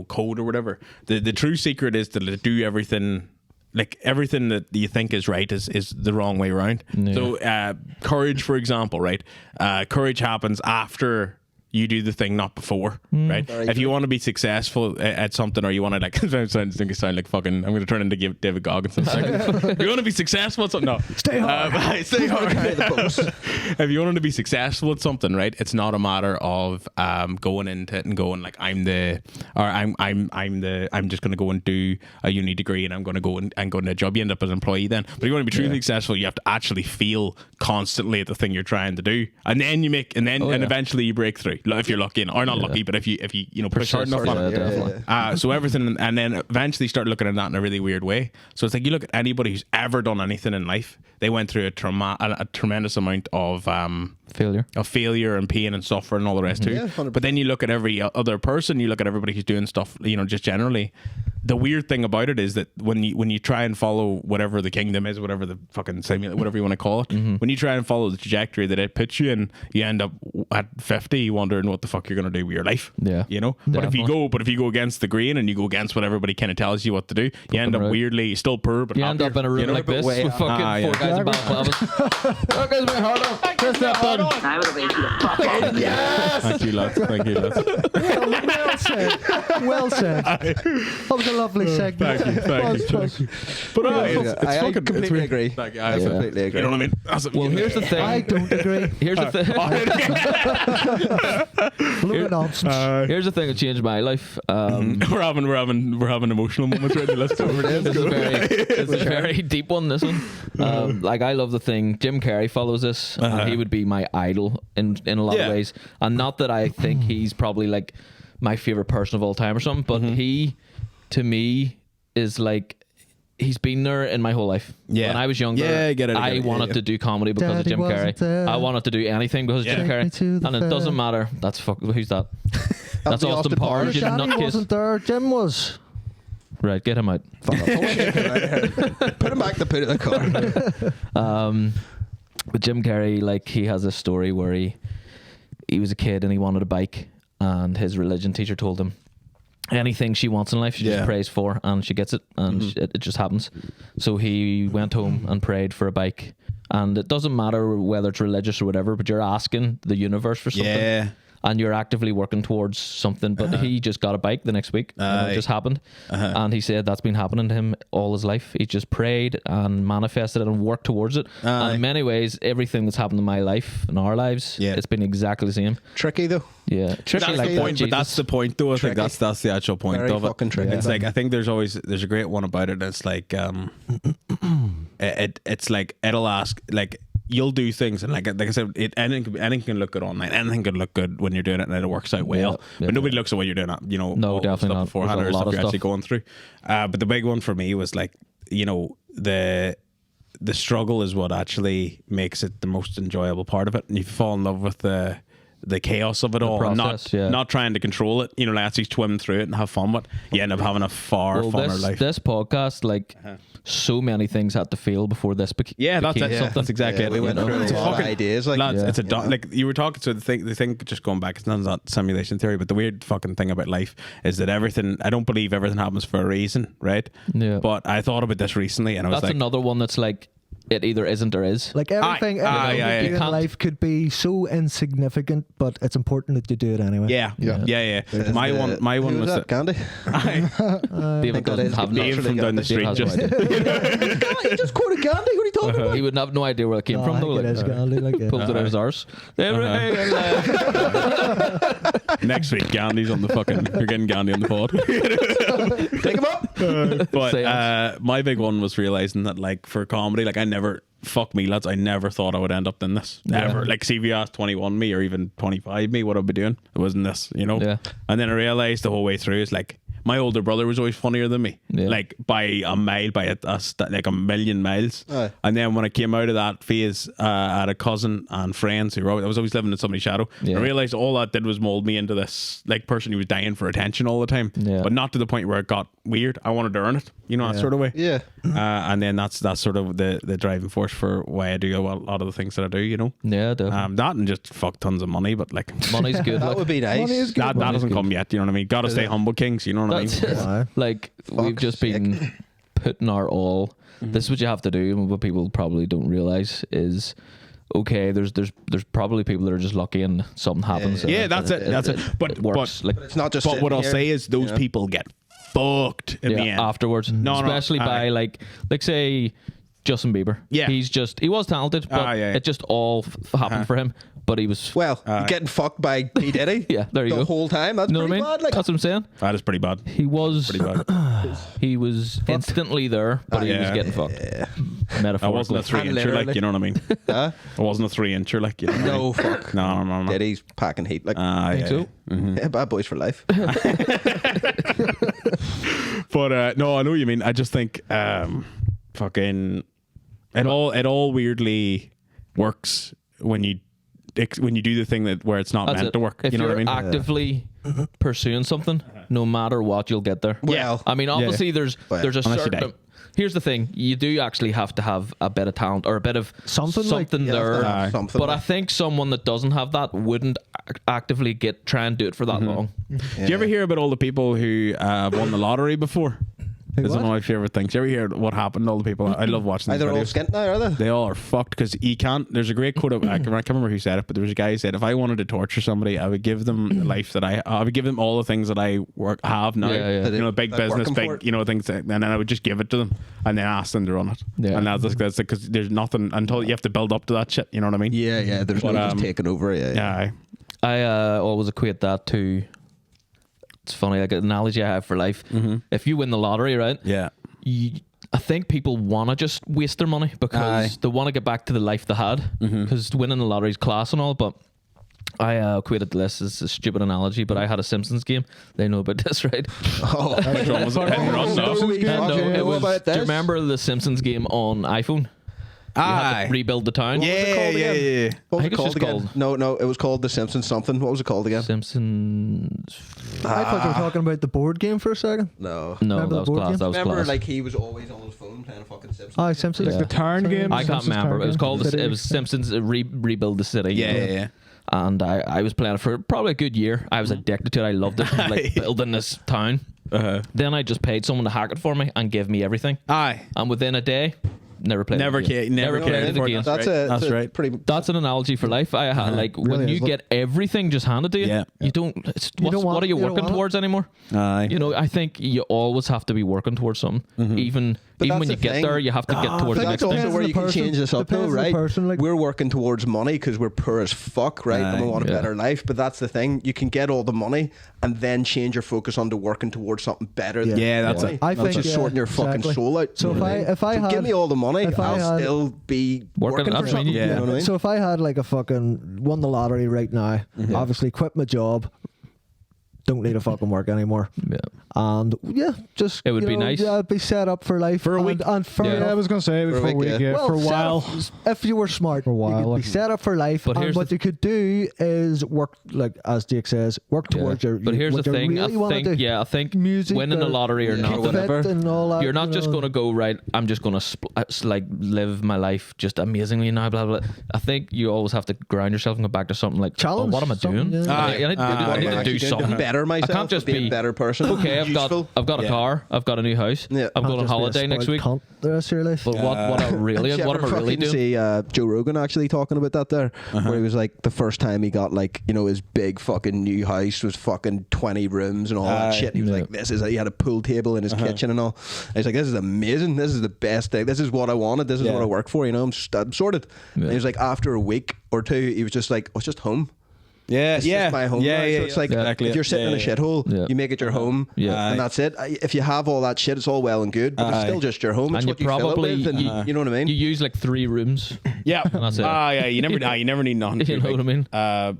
E: code or whatever, the true secret is to do everything. Like everything that you think is right is the wrong way around.
D: Yeah.
E: So courage, for example, right? Courage happens after you do the thing, not before, right? If you want to be successful at something, or you want to like sound like fucking, I'm going to turn into David Goggins in a second. If you want to be successful at something, no, stay hard, stay hard. If you wanted to be successful at something, right? It's not a matter of going into it and going like I'm just going to go and do a uni degree and I'm going to go and go into a job. You end up as an employee then. But if you want to be truly successful, you have to actually feel constantly at the thing you're trying to do, and then you make and eventually you break through. If you're lucky, or not lucky, but if you push hard enough on it.
D: Definitely.
E: So everything, and then eventually start looking at that in a really weird way. So it's like you look at anybody who's ever done anything in life, they went through a tremendous amount of failure and pain and suffering and all the rest too.
G: Yeah, 100%.
E: But then you look at every other person, you look at everybody who's doing stuff, just generally. The weird thing about it is that when you try and follow whatever the kingdom is, whatever the fucking whatever you want to call it, when you try and follow the trajectory that it puts you in, you end up at 50 wondering what the fuck you're going to do with your life.
D: Yeah.
E: But if you go against the grain and you go against what everybody kind of tells you what to do, you end up
D: right.
E: weirdly still poor, but
D: You end up in a room like this with fucking four guys in balaclavas. That guy's my heart on. Press that button.
I: I would have made you the fuck
G: Yes!
E: Thank you, lads.
F: well said. Well said. That was a lovely segment.
E: Thank you. But it's
G: I
E: fucking
G: completely
E: weird.
G: agree.
E: I
G: completely agree.
E: You know what I mean?
D: Well, here's the thing.
F: I don't agree.
D: Here's the thing.
F: Look at nonsense.
D: Here's the thing that changed my life.
E: we're having emotional moments right now. Let's go over
D: This is a very deep one. This one, like I love the thing. Jim Carrey follows this, and he would be my idol in a lot of ways. And not that I think he's probably like my favorite person of all time or something, but he, to me, is like. He's been there in my whole life.
E: Yeah.
D: When I was younger,
E: I get it.
D: I wanted to do comedy because
F: Daddy
D: of Jim
F: wasn't
D: Carrey.
F: there.
D: I wanted to do anything because of Jim
F: Take me to
D: Carrey.
F: the
D: And it
F: fair.
D: doesn't matter. That's who's that? That's
G: the
D: Austin
G: Austin
D: Powers.
G: Powers.
D: You
F: Daddy
D: nutcase.
F: wasn't there. Jim was.
D: Right, get him out.
G: Put him back the put of the car.
D: But Jim Carrey, like, he has this story where he was a kid and he wanted a bike, and his religion teacher told him anything she wants in life she just prays for, and she gets it, and it just happens. So he went home and prayed for a bike, and it doesn't matter whether it's religious or whatever, but you're asking the universe for something.
E: Yeah.
D: And you're actively working towards something. But he just got a bike the next week. It just happened. And he said that's been happening to him all his life. He just prayed and manifested it and worked towards it. And in many ways, everything that's happened in my life, in our lives, it's been exactly the same.
G: Tricky though.
D: Yeah. Tricky
E: That's
D: like
E: the
D: that,
E: point, but
D: Jesus.
E: that's the point though. I think
G: Tricky.
E: that's the actual point
G: Very
E: of it.
G: fucking tricky.
E: It's like I think there's a great one about it. It's like it's like it'll ask like you'll do things and like I said, anything can look good online. Anything can look good when you're doing it and it works out well. But nobody looks at what you're doing.
D: No,
E: all the
D: definitely
E: stuff
D: not.
E: beforehand
D: There's
E: or
D: a lot
E: stuff
D: of
E: you're actually
D: stuff.
E: going through. But the big one for me was like the struggle is what actually makes it the most enjoyable part of it. And if you fall in love with the the chaos of it all,
D: process,
E: and not trying to control it. You know, like actually swim through it and have fun with it. You end up having a far funner life.
D: This podcast, like, so many things had to fail before this became
E: that's it.
D: something.
E: That's exactly it.
G: We went through a lot of ideas. Like,
E: lads, it's a like you were talking. So the thing, just going back, it's not simulation theory, but the weird fucking thing about life is that everything. I don't believe everything happens for a reason, right?
D: Yeah.
E: But I thought about this recently, and I was
D: That's
E: like,
D: another one that's like, it either isn't or is.
F: Like everything in life could be so insignificant, but it's important that you do it anyway.
E: Yeah. My one was
G: that Gandhi.
D: David doesn't have
E: Dave from down the street. Just
G: You just quoted Gandhi. What are you talking about?
D: he would have no idea where it came from, though.
F: It is Gandhi, like,
D: Pulls it out of his arse.
E: next week, Gandhi's on the fucking. You're getting Gandhi on the pod.
G: Take him up.
E: But my big one was realizing that, like, for comedy, like, fuck me, lads, I never thought I would end up in this. Ever. Like, see if you asked 21 me or even 25 me what I'd be doing, it wasn't this, you know?
D: Yeah.
E: And then I realized the whole way through, it's like, my older brother was always funnier than me, like by a mile, by like a million miles. And then when I came out of that phase, I had a cousin and friends who I was always living in somebody's shadow. I realized all that did was mold me into this like person who was dying for attention all the time, but not to the point where it got weird. I wanted to earn it, you know, that sort of way.
G: Yeah.
E: And then that's sort of the driving force for why I do a lot of the things that I do, you know.
D: Yeah, definitely.
E: That and just fuck tons of money, but like
D: Money's good.
G: That would be nice.
E: That doesn't come yet, you know what I mean? Gotta stay humble, kings, you know what I mean?
D: That's it. Like, we've just been putting our all. This is what you have to do, and what people probably don't realize is, okay, there's probably people that are just lucky and something happens.
E: Yeah, that's it. But
D: it works.
E: But
G: it's not just.
E: But what I'll
G: here,
E: say is those people get fucked in the end
D: afterwards. Especially by like say Justin Bieber.
E: Yeah,
D: he was talented, but it just all happened for him. But he was
G: getting fucked by P Diddy.
D: Yeah, there you go.
G: The whole time. That's pretty bad. Like,
D: that's what I'm saying.
E: That is pretty bad.
D: He was
E: pretty bad.
D: He was instantly there, but he was getting fucked. Metaphorically.
E: I wasn't a 3-incher, like, you know what I mean? I wasn't a 3-incher, like, you know.
G: No, fuck.
E: No.
G: Diddy's packing heat, like.
D: Think so?
E: Mm-hmm.
G: Yeah, bad boys for life.
E: But no, I know what you mean. I just think fucking it all weirdly works when you do the thing where it's not meant to work.
D: If
E: you know
D: you're
E: what I mean?
D: Actively pursuing something, no matter what, you'll get there.
G: Well,
D: I mean, obviously there's a certain. Here's the thing: you do actually have to have a bit of talent or a bit of something there.
G: Something
D: but I think someone that doesn't have that wouldn't actively try and do it for that long.
E: Do you ever hear about all the people who won the lottery before? It's one of my favorite things. You ever hear what happened to all the people? I love watching these
G: they're all
E: videos.
G: skint now, are they?
E: They all are fucked because you can't. There's a great quote. I can't remember who said it, but there was a guy who said, if I wanted to torture somebody, I would give them the life that I would give them all the things that I have now.
D: Yeah.
E: You know, big business, big, you know, things, and then I would just give it to them and then ask them to run it.
D: Yeah.
E: And that's because there's nothing until you have to build up to that shit. You know what I mean?
G: Yeah. There's no just taking over. Yeah.
D: I always equate that to. It's funny, like an analogy I have for life. If you win the lottery, right?
E: Yeah.
D: I think people want to just waste their money because they want to get back to the life they had. Because winning the lottery is class and all, but I equated this as a stupid analogy, but I had a Simpsons game. They know about this, right?
G: Oh,
E: Which one was it? Hit and Run, no?
D: Do you remember the Simpsons game on iPhone? You had to rebuild the town.
E: Yeah.
G: What was
D: I
G: it
D: think it's
G: called
D: just
G: again?
D: called-
G: No, it was called The Simpsons something. What was it called again?
D: Simpsons.
F: I thought you were talking about the board game for a second.
G: No.
D: No,
F: Remember
D: that was
F: the board
D: class.
F: game?
D: That was
G: Remember,
D: class.
G: like, he was always on his phone playing a fucking Simpsons.
F: Oh, Simpsons.
C: Like the Tarn game.
D: I can't
C: Simpsons
D: remember.
C: Tarn
D: It was
C: game.
D: called.
C: City.
D: It was Simpsons Rebuild the City.
E: Yeah.
D: And I was playing it for probably a good year. I was addicted to it. I loved it. Like building this town. Then I just paid someone to hack it for me and give me everything. And within a day, never played
E: Never
D: it again.
E: cared
D: played it
E: for it.
D: again.
G: That's right. Pretty.
D: That's an analogy for life. I had like when
F: Really
D: you
F: is.
D: get everything just handed to you, you don't. What are you working towards anymore? You know, I think you always have to be working towards something. Even when you get there, you have to get towards the
G: That's
D: next
G: also
D: thing.
G: where you can change this up, though, right? We're working towards money because we're poor as fuck, right? And we want a better life. But that's the thing. You can get all the money and then change your focus onto working towards something better.
E: That's it.
F: I think
G: just sorting your fucking soul out.
F: So if I had,
G: give me all the money, I'll still be working for something.
D: Yeah.
G: You know what I mean?
F: So if I had like a fucking won the lottery right now, obviously quit my job, don't need to fucking work anymore.
D: Yeah.
F: And just
D: It would be nice.
F: Yeah, be set up for life
E: For a week.
F: And fair
C: Yeah, I
F: enough.
C: was gonna say for a week,
F: Well,
C: for a
F: set
C: while.
F: up- if you were smart,
C: For a while,
F: you could
C: like-
F: be set up for life.
D: But
F: And
D: here's
F: what
D: the
F: you could do is work, like as Jake says, work towards your.
D: But here's
F: what
D: the
F: you
D: thing.
F: Really wanna do.
D: I think
F: Music
D: winning the
F: or
D: lottery or
F: keep
D: not,
F: fit
G: whatever.
F: and all that,
D: you're not
F: you
D: just
F: know.
D: going to go right. I'm just going to like live my life just amazingly now. Blah blah. I think you always have to ground yourself and go back to something like,
F: Challenge
D: what am I doing?
F: something, yeah.
D: I need to do something.
G: better myself.
D: I can't just
G: be
D: be
G: a better person.
D: Okay, I've
G: Useful.
D: got a car. I've got a new house.
G: Yeah.
D: I'm going on
F: Just be a
D: holiday next
F: spoiled
D: week.
F: cunt the rest of your life.
D: But what I really
G: Did you
D: what
G: ever
D: am I really
G: fucking
D: doing?
G: see Joe Rogan actually talking about that there, where he was like, the first time he got like, you know, his big fucking new house was fucking 20 rooms and all that shit. He was like, he had a pool table in his kitchen and all. And he's like, this is amazing. This is the best thing. This is what I wanted. This is what I work for. You know, I'm sorted. And he was like, after a week or two, he was just like, oh, it's just home.
E: Yeah,
G: It's
E: yeah,
G: just my home
E: yeah,
G: now.
E: yeah,
G: So it's like
E: exactly.
G: if you're sitting in a shithole, you make it your home, and that's it. If you have all that shit, it's all well and good, but it's still just your home. It's
D: And
G: what
D: you
G: you fill it
D: probably
G: with, and you know what I mean.
D: You use like 3 rooms.
E: Yeah,
D: That's it.
E: yeah. You never need nothing.
D: You know what I mean?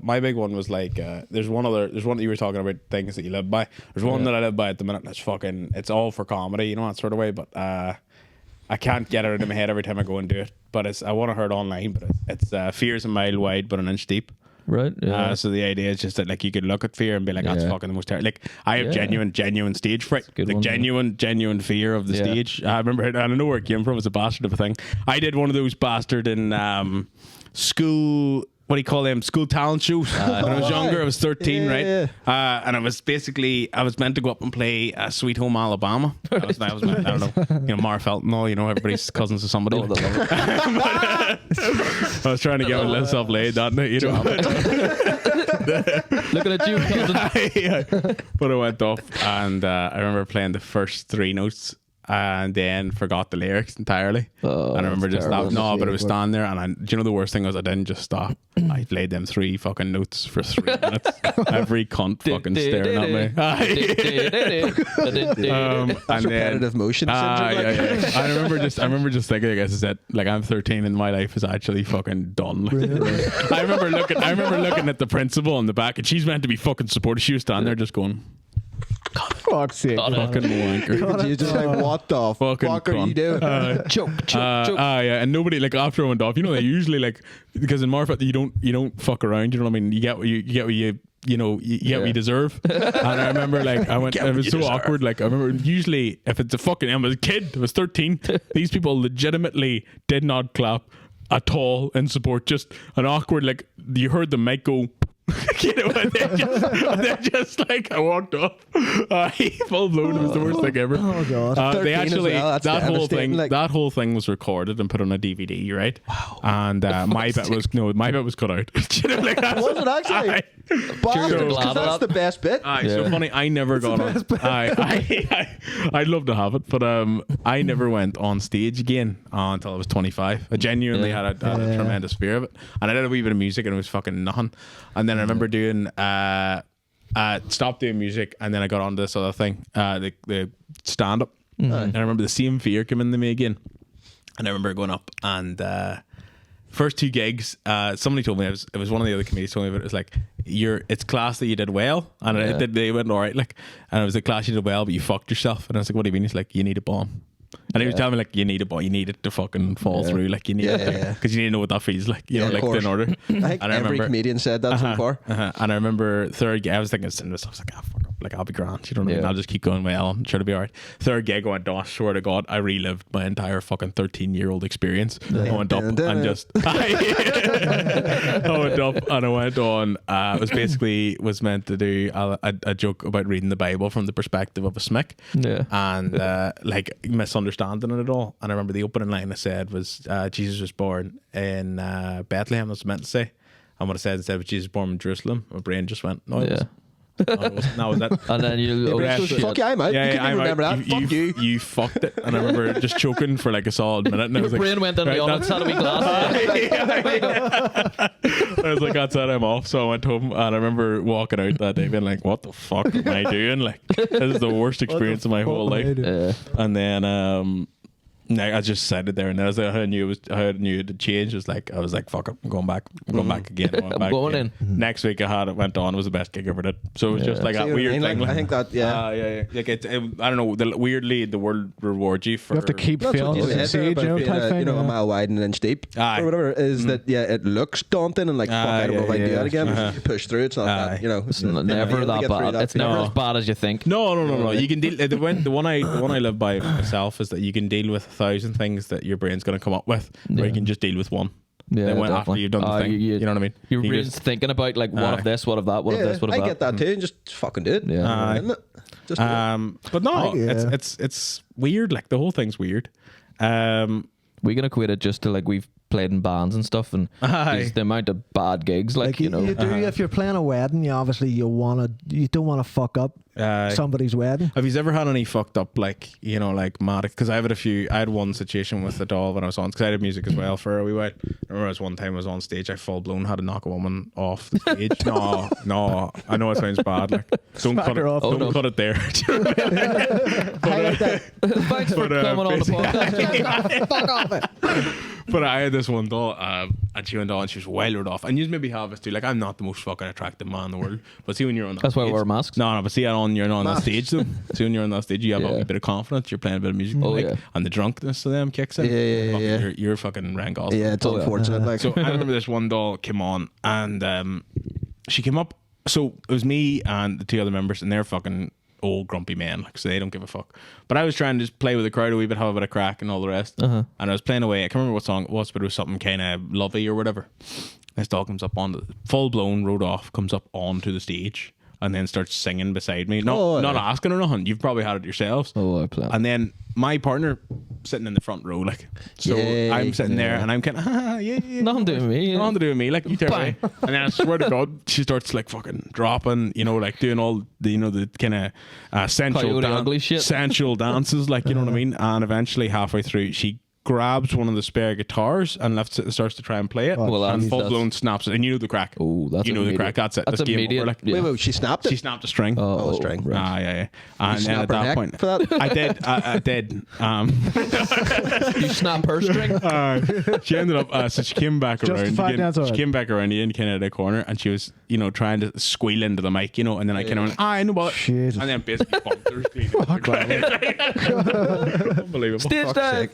E: My big one was like, there's one that you were talking about things that you live by. There's one that I live by at the minute. And it's all for comedy, you know, that sort of way. But I can't get it out of my head every time I go and do it. But I want to hear it online. But it's fear's a mile wide, but an inch deep.
D: Right. Yeah.
E: So the idea is just that like you could look at fear and be like, that's fucking the most terrible. Like I have genuine stage fright,
D: good
E: like
D: one,
E: genuine fear of the stage. I remember, I don't know where it came from. It's a bastard of a thing. I did one of those bastard in school. What do you call them? School talent shows. When I was younger, I was 13, right? And I was meant to go up and play Sweet Home Alabama. I was meant, I don't know, Magherafelt and all, everybody's cousins to somebody. But, I was trying to get myself laid that night,
D: Looking at you, cousin.
E: But I went off and I remember playing the first 3 notes and then forgot the lyrics entirely. And I remember just
D: terrible.
E: but I was standing there and do you know the worst thing was I didn't just stop. I played them 3 fucking notes for 3 minutes. Every cunt fucking staring at me. And
G: Repetitive motion syndrome.
E: I remember just thinking, I guess is that like I'm 13 and my life is actually fucking done. I remember looking at the principal in the back and she's meant to be fucking supportive. She was standing there just going,
C: Fuck's sake.
E: fucking wanker.
G: You're just like, what the
E: Fucking
G: fuck are you
E: cunt.
G: doing?
D: Choke.
E: Yeah, and nobody like after I went off, they usually like because in Magherafelt you don't fuck around, you know what I mean? You get what you get what you get what you deserve. And I remember like I went, it was so awkward. Like I remember usually if it's a fucking, I was a kid, I was 13. These people legitimately did not clap at all in support. Just an awkward like you heard the mic go. And they're just like I walked off. Full blown. It was the worst thing ever.
F: Oh god.
E: They actually
G: that's
E: that whole thing
G: devastating, like-
E: that whole thing was recorded and put on a DVD, right? Wow. And my bit was cut out. Like,
G: Was it actually? Bastards,
D: glad
G: 'cause
D: of
G: that's
D: that.
G: the best bit.
E: So funny. I never got on. I'd love to have it, but I never went on stage again until I was 25. I genuinely had a tremendous fear of it, and I did a wee bit of music, and it was fucking nothing. And then I remember doing stopped doing music, and then I got on this other thing, the stand up. And I remember the same fear came into me again, and I remember going up and. First 2 gigs, somebody told me it was one of the other comedians told me about it. It was like it's class that you did well, and they went all right. Like, and it was a class you did well, but you fucked yourself. And I was like, what do you mean? He's like, you need a bomb. And he was telling me like you need it to fucking fall through, like you need it because you need to know what that feels like, like in order.
G: I think every comedian said that so far.
E: And I remember 3rd gig, I was thinking to myself, I was like, fuck up, like I'll be grand, you know what I mean? I'll just keep going well, I'm sure to be alright. 3rd gig, I went, I swear to God, I relived my entire fucking 13-year-old experience. I went up and just I went up and I went on. Was meant to do a joke about reading the Bible from the perspective of a smick, and like misunderstanding it all. And I remember the opening line I said was Jesus was born in Bethlehem. That's what I meant to say. And what I said instead was Jesus born in Jerusalem. My brain just went, no, it wasn't. That was it.
D: And then you
G: Fuck yeah, I'm out. You can remember that. Fuck you.
E: You fucked it. And I remember just choking for like a solid minute. And I was
D: Your
E: like,
D: brain went on the honest had a wee glass.
E: I was like, that's it, I'm off. So I went home and I remember walking out that day being like, what the fuck am I doing? Like, this is the worst experience of my whole life. And then No, I just said it there, and as I knew it had changed. I was like, fuck it, I'm going back. I'm going back again.
D: I'm going in.
E: Next week it went on. It was the best gig I ever did. So it was just like a weird thing.
G: I think that,
E: yeah. Like I don't know. Weirdly, the world rewards you for.
C: You have to keep feeling
G: you
C: the siege, type thing.
G: a mile wide and an inch deep, or whatever. Is that it looks daunting and like fuck, I don't know if I can do that again. But you push through. It's not that,
D: It's never that bad. It's never as bad as you think.
E: No. You can deal. The one I live by myself is that you can deal with 1,000 things that your brain's going to come up with, or you can just deal with one.
D: Yeah,
E: then after you've done the thing, you know what I mean?
D: Your brain's thinking about like what of this, what of that, what of this, what of that.
G: I get that too, and just fucking do it.
D: Yeah.
G: Isn't it? Just do it.
E: But no, it's weird. Like the whole thing's weird.
D: We can equate it just to like we've played in bands and stuff, and the amount of bad gigs, like you know,
F: you do if you're playing a wedding, you obviously you don't want to fuck up somebody's wedding.
E: Have you ever had any fucked up like mad? Because I had one situation with the doll when I was on, because I did music as well for a wee while. I remember there was one time I was on stage, I full blown had to knock a woman off the stage. no, I know it sounds bad. Like don't cut it off. Don't cut it there.
D: Thanks for coming on the podcast. Fuck off it.
E: But I had this one doll, and she went on, and she was wildered off. And you maybe have this too. Like, I'm not the most fucking attractive man in the world, but see when you're on that
D: that's
E: stage,
D: why we wear masks.
E: No, but see you're on that stage though. See when you're on that stage, you have a bit of confidence. You're playing a bit of music, and the drunkenness of them kicks in.
G: Yeah.
E: You're fucking Ryan Gosling.
G: Yeah, it's unfortunate. Like,
E: so I remember this one doll came on, and she came up. So it was me and the two other members, and they're fucking old grumpy men, like, so they don't give a fuck. But I was trying to just play with the crowd a wee bit, have a bit of crack and all the rest. And I was playing away. I can't remember what song it was, but it was something kind of lovey or whatever. This dog comes up on full blown, rode off, comes up onto the stage, and then starts singing beside me. Not asking or nothing. You've probably had it yourselves.
D: I play.
E: And then my partner sitting in the front row, like, so I'm sitting there and I'm kind of
D: nothing to do with me.
E: Nothing to do with me, like, you tell me. And then I swear to God, she starts like fucking dropping, like doing all the the kind of sensual dances, like, you know what I mean. And eventually halfway through, she grabs one of the spare guitars and left it and starts to try and play it. And full blown snaps it. And you know the crack.
D: Oh, that's
E: the crack. That's it. That's game
D: immediate.
E: over. Like,
G: wait, she snapped it?
E: She snapped a string.
G: Oh, string.
E: Right. Yeah. And then at that point,
G: for that?
E: I did.
D: You snap her string?
E: She ended up, so she came back around. She came back around the end kind of the corner, and she was, trying to squeal into the mic, and then I kind of went, I know about it. And then basically bumped her. Unbelievable.
D: Stage dive.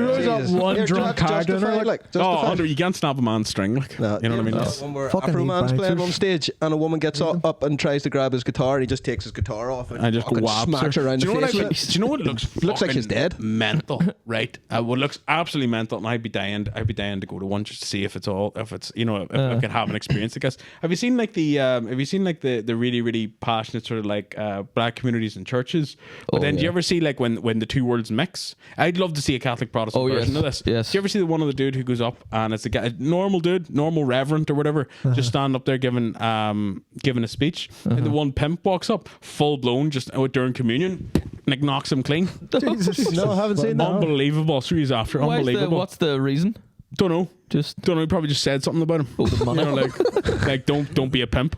C: There's one drunk card in her.
G: Like,
E: you can't snap a man's string. Like,
G: no,
E: you know what I mean?
G: When we're Afro Man's playing on stage, and a woman gets up and tries to grab his guitar, and he just takes his guitar off and
E: just
G: smacks her around the face.
E: Do you know what looks
G: like he's dead?
E: Mental, right? What looks absolutely mental, and I'd be dying to go to one just to see if if I could have an experience. I guess. Have you seen the really, really passionate sort of like black communities and churches? But then do you ever see like when the two worlds mix? I'd love to see a Catholic Protestant version of this.
D: Yes.
E: Do you ever see the one of the dude who goes up and it's a guy, normal dude, normal reverend or whatever, just stand up there giving a speech, and the one pimp walks up full blown just during communion, like knocks him clean.
F: Jesus.
G: No, I haven't seen that.
E: Unbelievable. So he's after unbelievable.
D: What's the reason?
E: Don't know. Don't know. He probably just said something about him.
D: Oh, the money.
E: Like don't be a pimp.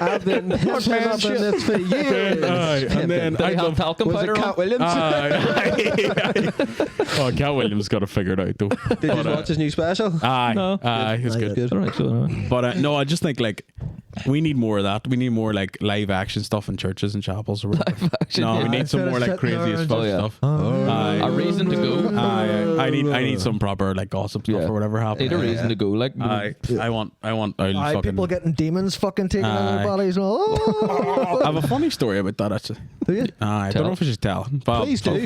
G: I've been pimping this for years.
E: And then
D: I have talcum powder.
G: Cat Williams?
E: Oh, Cat Williams got to figure it out though.
G: Did you watch his new special?
D: No.
E: It was good.
D: I don't think so, no.
E: But no, I just think like we need more of that. We need more like live action stuff in churches and chapels or whatever.
D: Live action,
E: no, we need some more like crazy as fuck stuff.
D: A reason to go.
E: I need some proper like gossip stuff or whatever happens.
D: Need a reason to go. Like
E: I want fucking
F: people getting demons fucking taken out of their bodies and all.
E: I have a funny story about that actually.
F: Do you?
E: I don't know if I should tell.
G: Please do.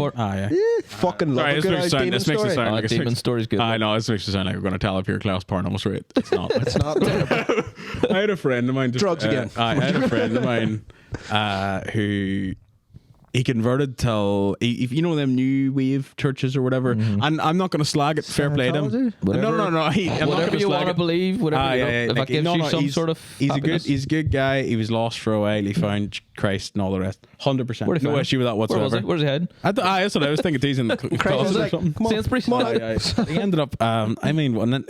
G: Fucking love a good old demon story.
E: Like
D: demon story's good.
E: I know, this makes it sound like we're going to tell a pure class Paranormal story. It's not.
G: It's not.
E: I had a friend of mine.
G: Drugs again.
E: I had a friend of mine who he converted till if you know them new wave churches or whatever. And I'm not going to slag it. Fair play to him. No.
D: Whatever you want to believe. Whatever. If I give you some sort of.
E: He's a good guy. He was lost for a while. He found Christ and all the rest. 100%. No issue with that whatsoever.
D: Where's he heading?
E: That's what I was thinking. He's in the closet or something.
D: Sainsbury's.
E: He ended up.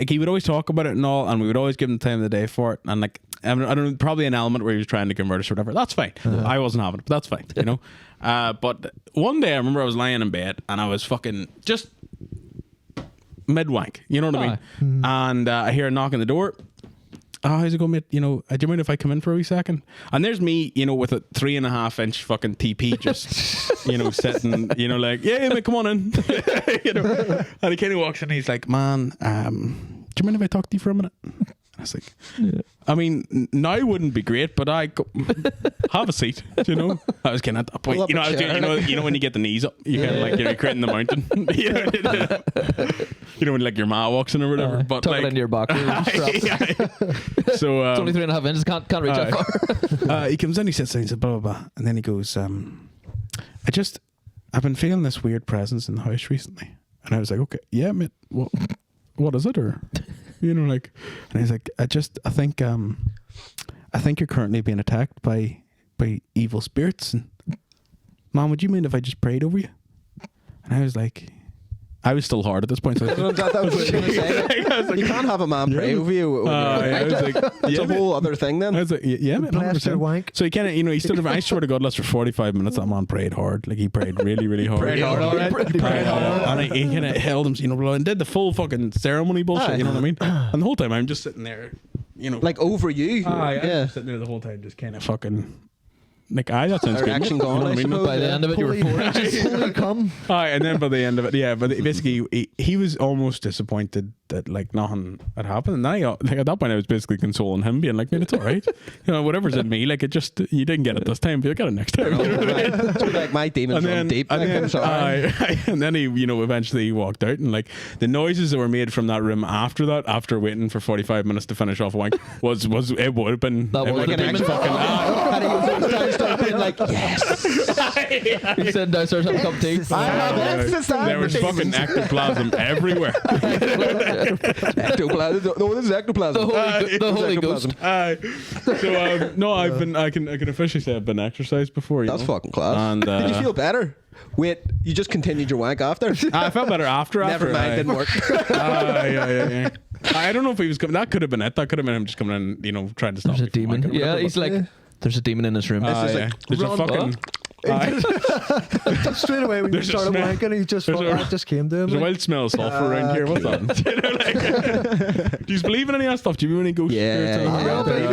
E: He would always talk about it and all, and we would always give him the time of the day for it. And like I don't know, probably an element where he was trying to convert us or whatever. That's fine. I wasn't having it, but that's fine, you know. But one day I remember I was lying in bed and I was fucking just mid-wank, you know what I mean? And I hear a knock on the door. Oh, how's it going, mate? You know, do you mind if I come in for a wee second? And there's me, you know, with a 3.5-inch fucking TP just, you know, sitting, you know, like, yeah, mate, come on in. You know, and he kind of walks in and he's like, man, do you mind if I talk to you for a minute? I was like, I mean, now wouldn't be great, but have a seat, you know. I was kind of at that point, you know, I was doing, you know, when you get the knees up, you kind of like you're creating the mountain, you know, when like your ma walks in or whatever. But
D: tuck
E: like
D: it into your boxers.
E: So
D: it's only 3.5 inches. Can't reach that far.
E: He comes in, he sits down, he says blah blah blah, and then he goes, I've been feeling this weird presence in the house recently, and I was like, okay, yeah, mate, what is it, or you know, like, and he's like, I think you're currently being attacked by evil spirits, and Mom, would you mind if I just prayed over you? And I was like, I was still hard at this point. So
G: that was what I was going to say. You can't have a man pray over you.
E: I was like,
G: it's a whole other thing then.
E: I was like, yeah, man,
F: Bless your wank.
E: so he kind of, you know, he stood there. I swear to God, last for 45 minutes, that man prayed hard. Like he prayed really, really hard.
G: Prayed hard, all right.
E: Prayed hard. And he kind of held him, you know, and did the full fucking ceremony bullshit. You know what I mean? And the whole time I'm just sitting there, you know,
G: Like over you.
E: yeah, sitting there the whole time, just kind of fucking. Like, that sounds good.
G: Reaction
E: You know
G: gone,
E: what
G: I
E: mean?
G: suppose.
D: By the end of it, you were 4 inches.
F: Holy come.
E: And then by the end of it, yeah, but basically he was almost disappointed that like nothing had happened. And I, like at that point, I was basically consoling him, being like, "Man, it's all right. You know, whatever's in me, like it just you didn't get it this time, but you got it next time."
G: So like my demons run deep. I'm sorry.
E: And then he, you know, eventually he walked out, and like the noises that were made from that room after that, after waiting for 45 minutes to finish off a wank, was it would have been
D: That
E: it
D: was
E: would have
D: like
E: been
D: an
E: fucking.
G: And he was downstairs being like, yes.
D: He said downstairs have a cup of tea.
E: There was fucking ectoplasm everywhere.
G: Ectoplasm. No, this is ectoplasm.
D: The Holy Ghost.
E: So no, I can officially say I've been exercised before.
G: That's fucking class.
E: And,
G: did you feel better? Wait, you just continued your wank after?
E: I felt better after.
G: Never mind, didn't work.
E: Yeah. I don't know if he was coming. That could have been it. That could have been him just coming in, you know, trying to stop.
D: There's a
E: me from
D: demon.
E: wanking or
D: Yeah,
E: whatever,
D: he's
E: but-
D: like, there's a demon in this room.
E: There's a fucking.
F: Straight away when you
E: There's a
F: started
E: smell.
F: wanking, he just
E: There's a-
F: that just came to him.
E: There's a
F: like,
E: wild smell of sulfur around here. What's that? You know, like, do you believe in any of that stuff? Do you believe in any ghost spirits?
G: Yeah, believe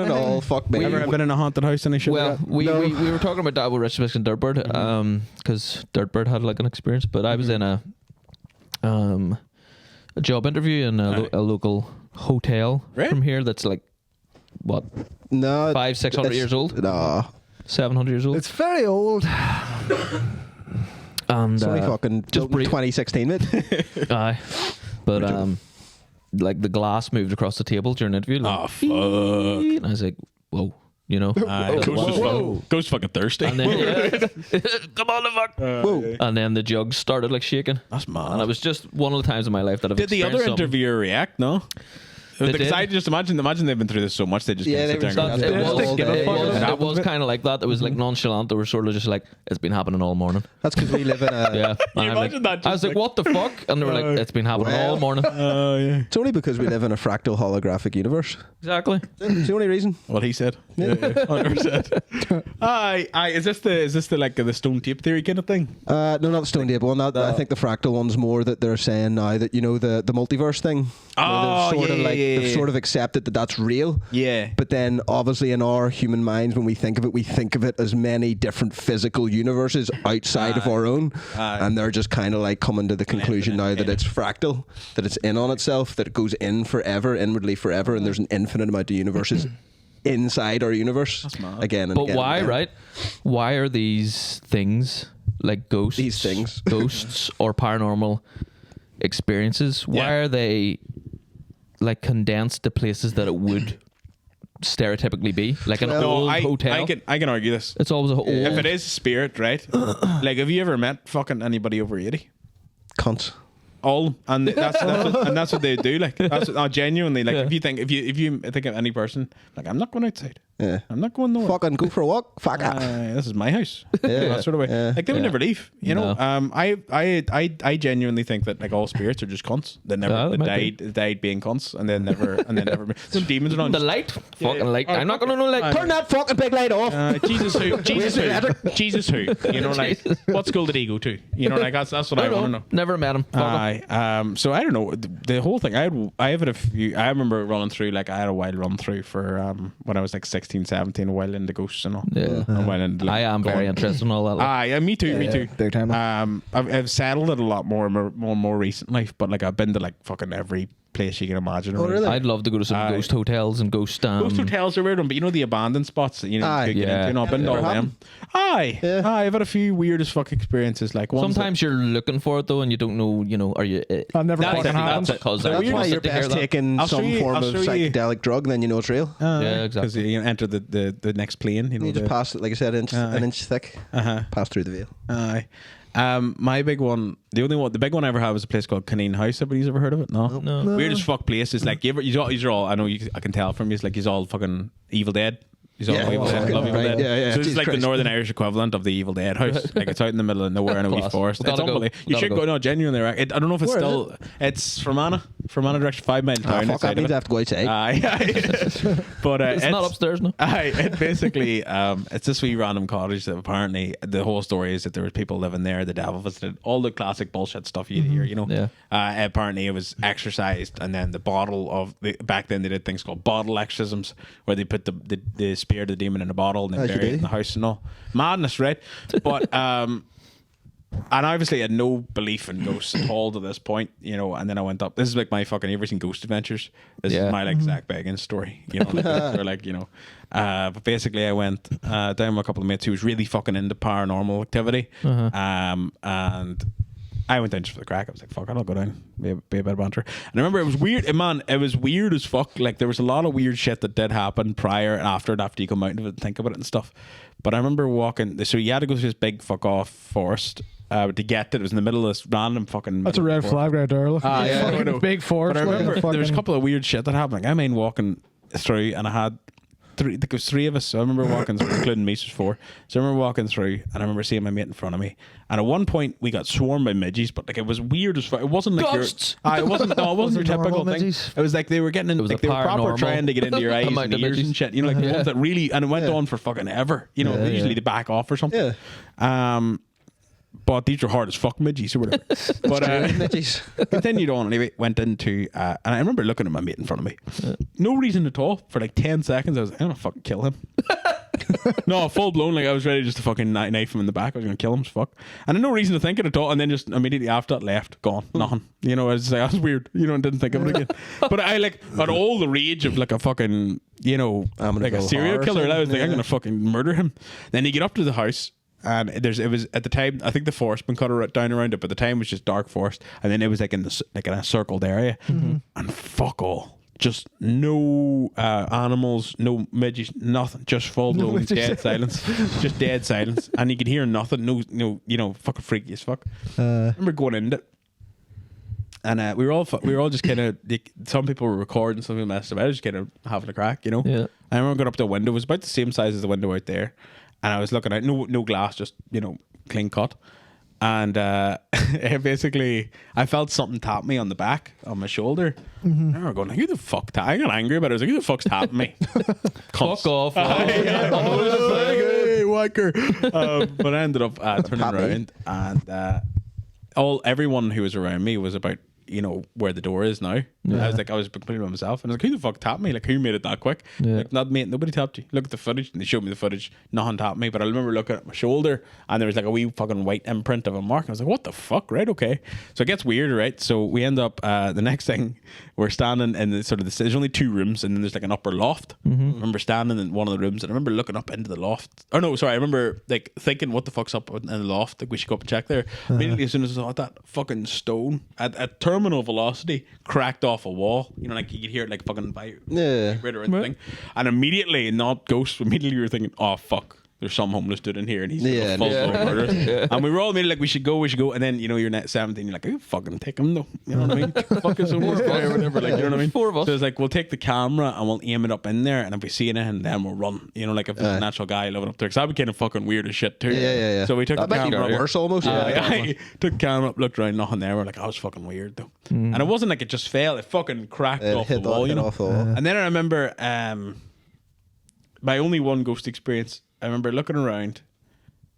G: it all. Fuck me.
E: Ever been in a haunted house and shit?
D: Well,
E: like that?
D: we were talking about that with Rich and Dirtbird, because Dirtbird had like an experience, but I was in a job interview in a local hotel from here that's like what,
G: No,
D: 500-600 years old,
G: No,
D: 700 years old.
F: it's very old.
D: And
G: it's only fucking
D: just
G: built in 2016, mate.
D: aye, but like the glass moved across the table during the interview. Like,
E: Oh fuck!
D: and I was like, whoa, you know.
E: Ghost fucking thirsty.
D: And then, come on, the fuck.
G: Whoa.
D: And then the jugs started like shaking.
E: That's mad.
D: And it was just one of the times in my life that I've
E: Did the other
D: experienced something.
E: interviewer react? No.
D: They
E: Because
D: did.
E: I just imagine they've been through this so much they just
G: Yeah,
E: can't sit
G: they
E: there
G: were
E: and go,
G: just-
D: It was kind of like that. It was like nonchalant. They were sort of just like, it's been happening all morning.
G: That's because we live in a.
D: Yeah. And
E: you
D: I'm
E: imagine
D: like,
E: that
D: I was
E: just
D: like, what the fuck? And they were like, it's been happening all morning.
E: Oh yeah.
G: It's only because we live in a fractal holographic universe.
D: Exactly.
G: It's the only reason.
E: What he said. 100%. Aye. Is this the like the stone tape theory kind of thing?
G: No, not the Stone Table one. I think the fractal one's more that they're saying now that, you know, the multiverse thing.
E: Oh,
G: They've sort of accepted that that's real.
E: Yeah.
G: But then obviously in our human minds, when we think of it as many different physical universes outside of our own. And they're just kind of like coming to the conclusion now that it's fractal, that it's in on itself, that it goes in forever, inwardly forever, and there's an infinite amount of universes inside our universe. Again and
D: But
G: again
D: why,
G: and again.
D: right? Why are these things like ghosts,
G: These things.
D: ghosts or paranormal experiences? Why
E: Yeah.
D: are they like condensed to places that it would stereotypically be, like an old hotel?
E: I can argue this.
D: It's always a old.
E: If it is spirit, right? Like, have you ever met fucking anybody over 80?
G: Cunts.
E: All, and that's what they do. Like, that's genuinely like.
D: Yeah.
E: If you think of any person, like, I'm not going outside.
G: Yeah.
E: I'm not going nowhere.
G: Fucking go for a walk. Fuck up.
E: This is my house.
G: Yeah.
E: That sort of way.
G: Yeah.
E: Like they would never leave. You know.
D: No.
E: I genuinely think that like all spirits are just cunts. They never died being cunts, and then never some demons are on.
D: The light, fucking light. I'm not gonna know light.
G: Turn that fucking big light off.
E: Jesus who? Jesus who? You know, like what school did he go to? You know, like that's what I want to know.
D: Never met him.
E: So I don't know the whole thing. I have had a few. I remember running through like I had a wild run through for when I was like 16, 17, a while into ghosts and all.
D: Yeah. I am very interested in all that. Like.
E: Yeah, me too.
C: Big time.
E: I've settled it a lot more recently, but like I've been to like fucking every place you can imagine.
G: Oh, really?
D: I'd love to go to some ghost hotels and ghost.
E: Ghost hotels are weird, but you know the abandoned spots that you know you get into. I've been to all them. I've had a few weird as fuck experiences. Like
D: sometimes you're looking for it though, and you don't know. You know, are you?
C: I've never fucking happened.
G: That's why you're best taking some form of psychedelic drug, then you know it's real.
D: Yeah, exactly.
E: Because you enter the next plane. You know,
G: you just pass it, like I said, an inch thick. Pass through the veil.
E: Aye. My big one, the big one I ever had was a place called Canine House. Everybody's ever heard of it? No. Weird as fuck place. It's like these are all. I know I can tell from you. It's like he's all fucking Evil Dead. He's all Evil Dead. Love Evil Dead.
G: Yeah.
E: So it's like the Northern Irish equivalent of the Evil Dead house. Like it's out in the middle of nowhere in a wee forest. It's unbelievable. You should go. No, genuinely. I don't know if it's still. It's Fermanagh direction, 5 mile town.
G: Fuck, that means I have to go outside.
E: But
D: it's not upstairs, no.
E: It basically it's this wee random cottage that apparently the whole story is that there was people living there. The devil visited, all the classic bullshit stuff you hear. You know.
D: Yeah.
E: Apparently it was exorcised, and then the bottle of back then they did things called bottle exorcisms where they put the spear of the demon in a bottle and then bury it in the house and all. Madness, right? But and obviously I had no belief in ghosts at all to this point, you know, and then I went up. This is like my fucking, you ever seen Ghost Adventures? This is my like Zach Baggins story, you know, or like, you know. But basically I went down with a couple of mates who was really fucking into paranormal activity. And I went down just for the crack. I was like, fuck it, I'll go down. Be a bit of banter. And I remember it was weird. Man, it was weird as fuck. Like, there was a lot of weird shit that did happen prior and after you come out of it and think about it and stuff. But I remember walking. So you had to go through this big fuck off forest to get to it. It was in the middle of this random fucking...
C: That's a red flag right there. Look.
E: Yeah,
C: big forest.
E: But I remember there was a couple of weird shit that happened. Like, I mean, walking through and I had... there was 3 of us, so I remember walking through, including me, so there's 4. So I remember walking through, and I remember seeing my mate in front of me. And at one point, we got swarmed by midges, but like it was weird as fuck. It wasn't like
D: Ghosts!
E: It wasn't your typical thing.
F: Midges?
E: It was like they were getting in, like they were proper trying to get into your eyes and ears and shit. You know, like the ones that really, and it went on for fucking ever. You know, usually they back off or something.
G: Yeah.
E: But these were hard as fuck midges or whatever. But
G: midges.
E: continued on anyway. Went into and I remember looking at my mate in front of me. No reason at all. For like 10 seconds, I was like, I'm gonna fucking kill him. No, full blown. Like I was ready just to fucking knife him in the back. I was gonna kill him as fuck. And I had no reason to think it at all. And then just immediately after that, left, gone, nothing. You know, I was like, that was weird. You know, and didn't think of it again. But I like had all the rage of like a fucking, you know, like a serial killer. I was like, I'm gonna fucking murder him. Then you get up to the house. And it was at the time, I think the forest been cut down around it, but the time was just dark forest, and then it was like in a circled area, and fuck all, just no animals, no midges, nothing, just full blown dead silence, just dead silence, and you could hear nothing, no, you know, fucking freaky as fuck. I remember going into it, and we were all just kind of, some people were recording, some people messed about, just kind of having a crack, you know. Yeah. I remember going up to the window, it was about the same size as the window out there. And I was looking at no glass, just, you know, clean cut. And basically, I felt something tap me on the back, on my shoulder. I remember going, who the fuck I got angry about it. I was like, who the fuck's tapping me?
D: Fuck off.
E: Hey, whacker. But I ended up turning around, and everyone who was around me was about, you know, where the door is now. I was completely by myself, and I was like, who the fuck tapped me? Like, who made it that quick? Like, not me, nobody tapped you. Look at the footage, and they showed me the footage. Nothing tapped me, but I remember looking at my shoulder, and there was like a wee fucking white imprint of a mark. And I was like, what the fuck? Right, okay. So it gets weird, right? So we end up the next thing, we're standing in the sort of there's only 2 rooms, and then there's like an upper loft. I remember standing in one of the rooms, and I remember looking up into the loft. Oh no, sorry, I remember like thinking, what the fuck's up in the loft? Like, we should go up and check there. Immediately, as soon as I saw that fucking stone at terminal velocity cracked off a wall, you know, like you could hear it like fucking vibrate or anything. And immediately, not ghosts, immediately you were thinking, oh fuck, there's some homeless dude in here and he's
G: Yeah,
E: full of murderers. And we were all immediately like, we should go. And then, you're net 17, you're like, oh, fucking take him though. You know what I mean? Fuck us homeless guy or whatever. Like, you know what I mean?
D: 4 of us.
E: So it's like, we'll take the camera and we'll aim it up in there, and if we see anything, then we'll run. Like if there's a natural guy living up there. Because I'd be kind of fucking weird as shit too.
G: Yeah.
E: So we took the camera up.
G: Worse almost.
E: I took the camera up, looked around, nothing there. We're like, I was fucking weird though. And it wasn't like it just fell. It fucking cracked off the wall,
G: Off the wall.
E: And then I remember my only one ghost experience. I remember looking around,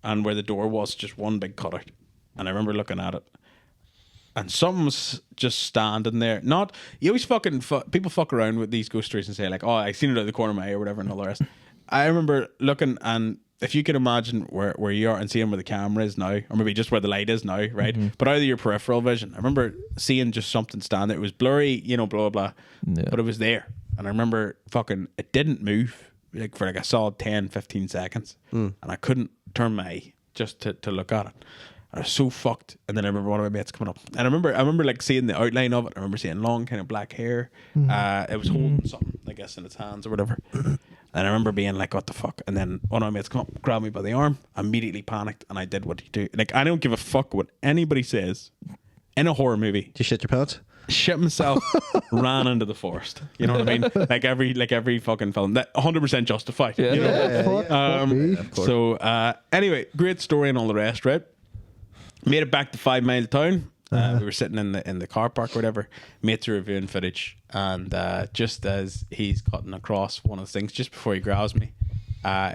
E: and where the door was, just one big cutout. And I remember looking at it, and something was just standing there. Not, you always people fuck around with these ghost stories and say like, oh, I seen it out of the corner of my eye or whatever and all the rest. I remember looking, and if you can imagine where you are and seeing where the camera is now, or maybe just where the light is now, right? But out of your peripheral vision, I remember seeing just something stand there. It was blurry, blah, blah, blah.
D: Yeah.
E: But it was there. And I remember it didn't move for a solid 10, 15 seconds. And I couldn't turn my eye just to look at it. I was so fucked. And then I remember one of my mates coming up. And I remember like seeing the outline of it. I remember seeing long kind of black hair. It was holding something, I guess, in its hands or whatever. And I remember being like, what the fuck? And then one of my mates come up, grabbed me by the arm, immediately panicked, and I did what he do. Like, I don't give a fuck what anybody says in a horror movie.
G: Did you shit your pants?
E: Shit myself, ran into the forest. You know what I mean? Like every fucking film. That 100% justified.
D: Yeah.
E: You know?
F: Fuck me.
E: So anyway, great story and all the rest, right? Made it back to 5 Mile Town. We were sitting in the car park or whatever. Mates are reviewing footage, and just as he's cutting across one of the things, just before he grabs me,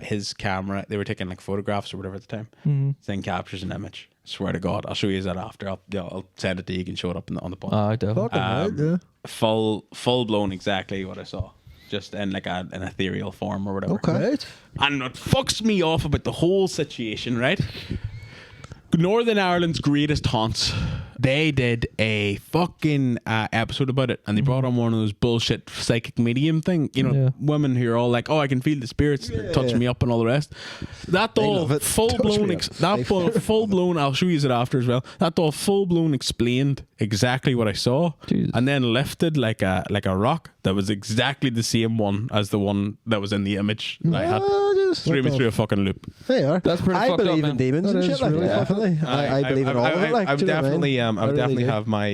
E: his camera, they were taking like photographs or whatever at the time, thing captures an image. Swear to God, I'll show you that after. I'll send it to you. You can show it up on the pod.
D: I do.
F: Fucking right, yeah.
E: Full blown, exactly what I saw, just in like an ethereal form or whatever.
F: Okay. Right.
E: And what fucks me off about the whole situation, right? Northern Ireland's greatest haunts. They did a fucking episode about it, and they brought on one of those bullshit psychic medium thing. Women who are all like, "Oh, I can feel the spirits touching me up," and all the rest. That all full blown. Full blown. I'll show you it after as well. That all full blown explained exactly what I saw, and then lifted like a rock that was exactly the same one as the one that was in the image that I had. Threw me through a fucking loop.
F: There you are.
D: That's pretty
F: I
D: fucked
F: believe
D: up,
F: in
D: man.
F: demons and shit like that. Definitely. I believe in all of it. Like,
E: I would
F: do you know what I mean?
E: definitely, I would definitely have my.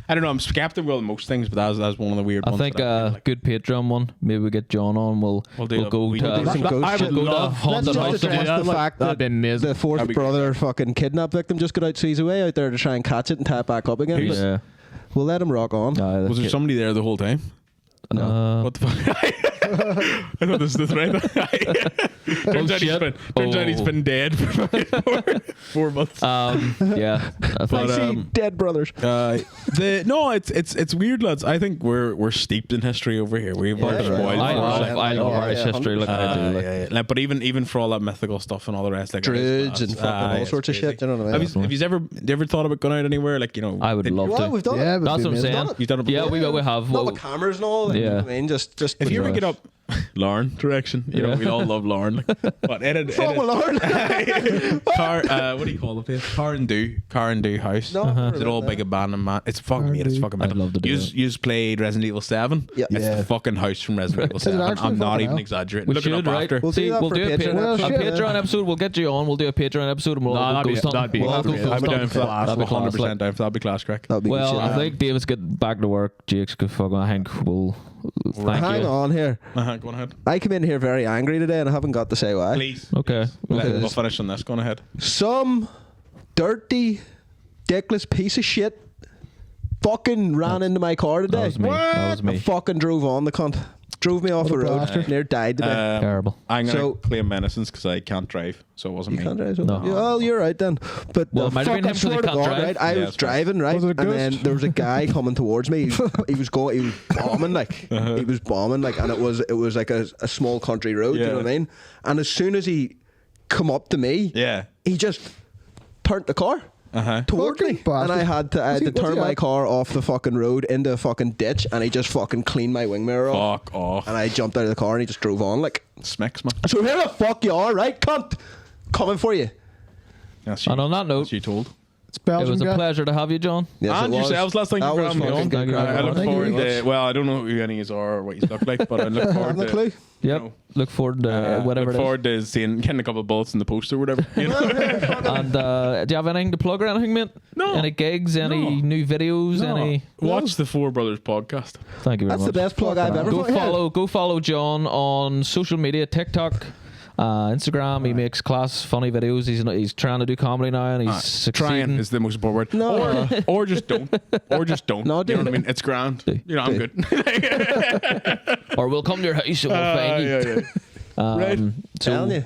E: I don't know. I'm skeptical of most things, but that's one of the weird
D: I
E: ones.
D: think
E: that like.
D: good Patreon one. Maybe we get John on. We'll go to.
G: I would
F: Let's
D: haunted
F: just
D: house.
F: address the fact that the fourth brother fucking kidnap victim just got out so he's away out there to try and catch it and tie it back up again.
D: Yeah.
F: We'll let him rock on.
E: Was there somebody there the whole time?
D: No.
E: What the fuck? I thought this was the right. Turns out he's been dead for 4 months.
D: Yeah.
F: I see dead brothers.
E: It's weird, lads. I think we're steeped in history over here. We've got spoiled.
D: I love Irish history. Like I do.
E: Like, but even for all that mythical stuff and all the rest, like
G: Druids and fucking all sorts of shit. You know what I mean?
E: Have you ever thought about going out anywhere? Like,
D: I would love to.
F: We've done it.
G: Yeah,
D: That's what I'm saying.
E: You've done it
D: Yeah,
E: before?
D: we have.
G: Not with cameras and all. Like,
D: Yeah.
G: I mean, just
E: If you ever get up Lauren direction, we all love Lauren. Like, but edit. Car, what do you call the place? Car and Do House.
G: No,
E: It's an old big abandoned man. It's fucking mate. It's fucking.
D: I'd love to do it.
E: You played Resident Evil 7.
G: Yeah.
E: It's the fucking house from Resident Evil 7.
F: actually
E: I'm not
F: fucking
E: even
F: hell?
E: exaggerating.
D: We
E: Look it
D: should,
E: up
D: right?
E: after.
G: We'll do that
D: We'll
G: for
D: do a
F: Patreon.
D: Patreon episode. We'll get you on. We'll do a Patreon episode and we'll
C: No,
D: all
C: that'd
D: go
C: be-
D: stunt.
C: that'd be-
D: We'll all
C: that'd
D: go
C: be-
E: I'm
D: stunt.
E: down for that.
D: That'd be class,
E: 100% down for that. That'd be class crack.
G: That'd be
D: Well,
G: shit.
D: I think David's getting back to work. Jake's good fucking. I think we'll thank
G: Hang
D: you.
G: on here.
E: Go on ahead.
G: I come in here very angry today and I haven't got to say why.
E: Please.
D: Okay.
E: We'll finish on this. Go on ahead.
G: Some dirty, dickless piece of shit fucking ran into my car today.
D: That was me. That was
G: I
D: me.
G: fucking drove on the cunt. Drove me off the road.
F: bastard.
G: Near died today.
D: Terrible.
E: I'm going to
G: So-
E: claim menacence because I can't drive, so it wasn't
G: You
E: me.
G: can't drive, so
D: No.
G: Yeah, well, you're right then. But
D: Well, it might have been him 'cause he
G: swear to
D: can't
G: God,
D: drive.
G: right? I
E: Yeah,
G: was
E: it's fair.
G: driving, right?
F: Was it a
G: And then
F: ghost?
G: there was a guy coming towards me. He was bombing like he was bombing like, and it was like a small country road. You know what I
E: Yeah.
G: mean? And as soon as he come up to me,
E: Yeah.
G: he just turned the car. Towards me,
F: Fucking bastard.
G: and I had to
F: What's he
G: turn my
F: at?
G: car off the fucking road into a fucking ditch, and he just fucking cleaned my wing mirror off.
E: Fuck off.
G: And I jumped out of the car, and he just drove on like.
E: Smicks, man.
G: So here the fuck you are, right, cunt? Coming for you.
E: That's you.
D: And on that note,
E: That's you told.
F: It's Belgian
D: It was a
F: guy.
D: pleasure to have you, John.
G: Yes,
E: And
G: it was.
E: yourselves, last thing
G: That
E: for
G: was
E: having me
G: fucking
E: on.
D: Thank you very
E: I look
D: much.
E: forward
G: Thank you.
E: to. Well, I don't know who any of you are or what you look like, but I look
G: I
E: forward
G: haven't a
E: to.
G: clue.
D: Yep.
E: know,
D: Look forward to whatever
E: look forward to getting a couple of bullets in the post or whatever. You know?
D: And do you have anything to plug or anything, mate?
E: No.
D: Any gigs? Any
E: No.
D: new videos?
E: No.
D: Any?
E: Watch the Four Brothers podcast.
D: Thank you very
G: That's
D: much.
G: the best plug I've ever
D: Go follow John on social media, TikTok, Instagram. He makes class, funny videos. He's trying to do comedy now, and he's succeeding.
E: Trying is the most important word.
G: No.
E: Or just don't. Or just don't.
G: No,
E: you know
G: do.
E: what I mean? It's grand. You know, I'm good.
D: Or we'll come to your house and we'll find you.
E: Right.
G: Telling you.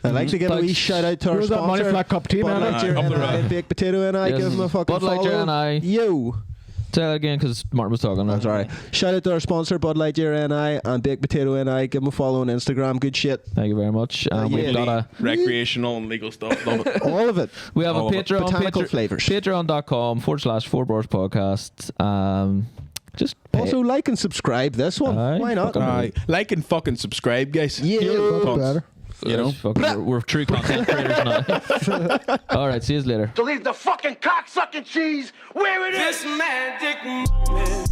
G: I'd like to give a wee
D: Thanks.
G: shout out to our
C: Where's that money
G: sponsor,
C: for that cup of tea,
G: Bud
C: man?
G: Light
E: Up the
G: and
E: road.
G: Baked Potato and I.
D: Yes.
G: Give them a fucking
D: Bud Light
G: follow.
D: and I.
G: Yo.
D: Say that again because Martin was talking.
G: That's all right. Shout out to our sponsor, Bud Lightyear NI and Baked Potato NI. Give them a follow on Instagram. Good shit.
D: Thank you very much. We've got a
E: Recreational and legal stuff. Love it.
G: All of it.
D: we have a
E: All of it.
D: Patreon.
G: Botanical flavours.
D: Patreon.com/4 Brors podcast. Just pay.
G: Also, like and subscribe this one.
D: Aye,
G: Why not?
D: fucking
E: Like and fucking subscribe, guys.
G: Yeah.
E: Cunts.
C: better.
E: You know?
D: Fucking, we're true content creators now. All right, see you later.
I: To leave the fucking cocksucking cheese where it is. This magic moment.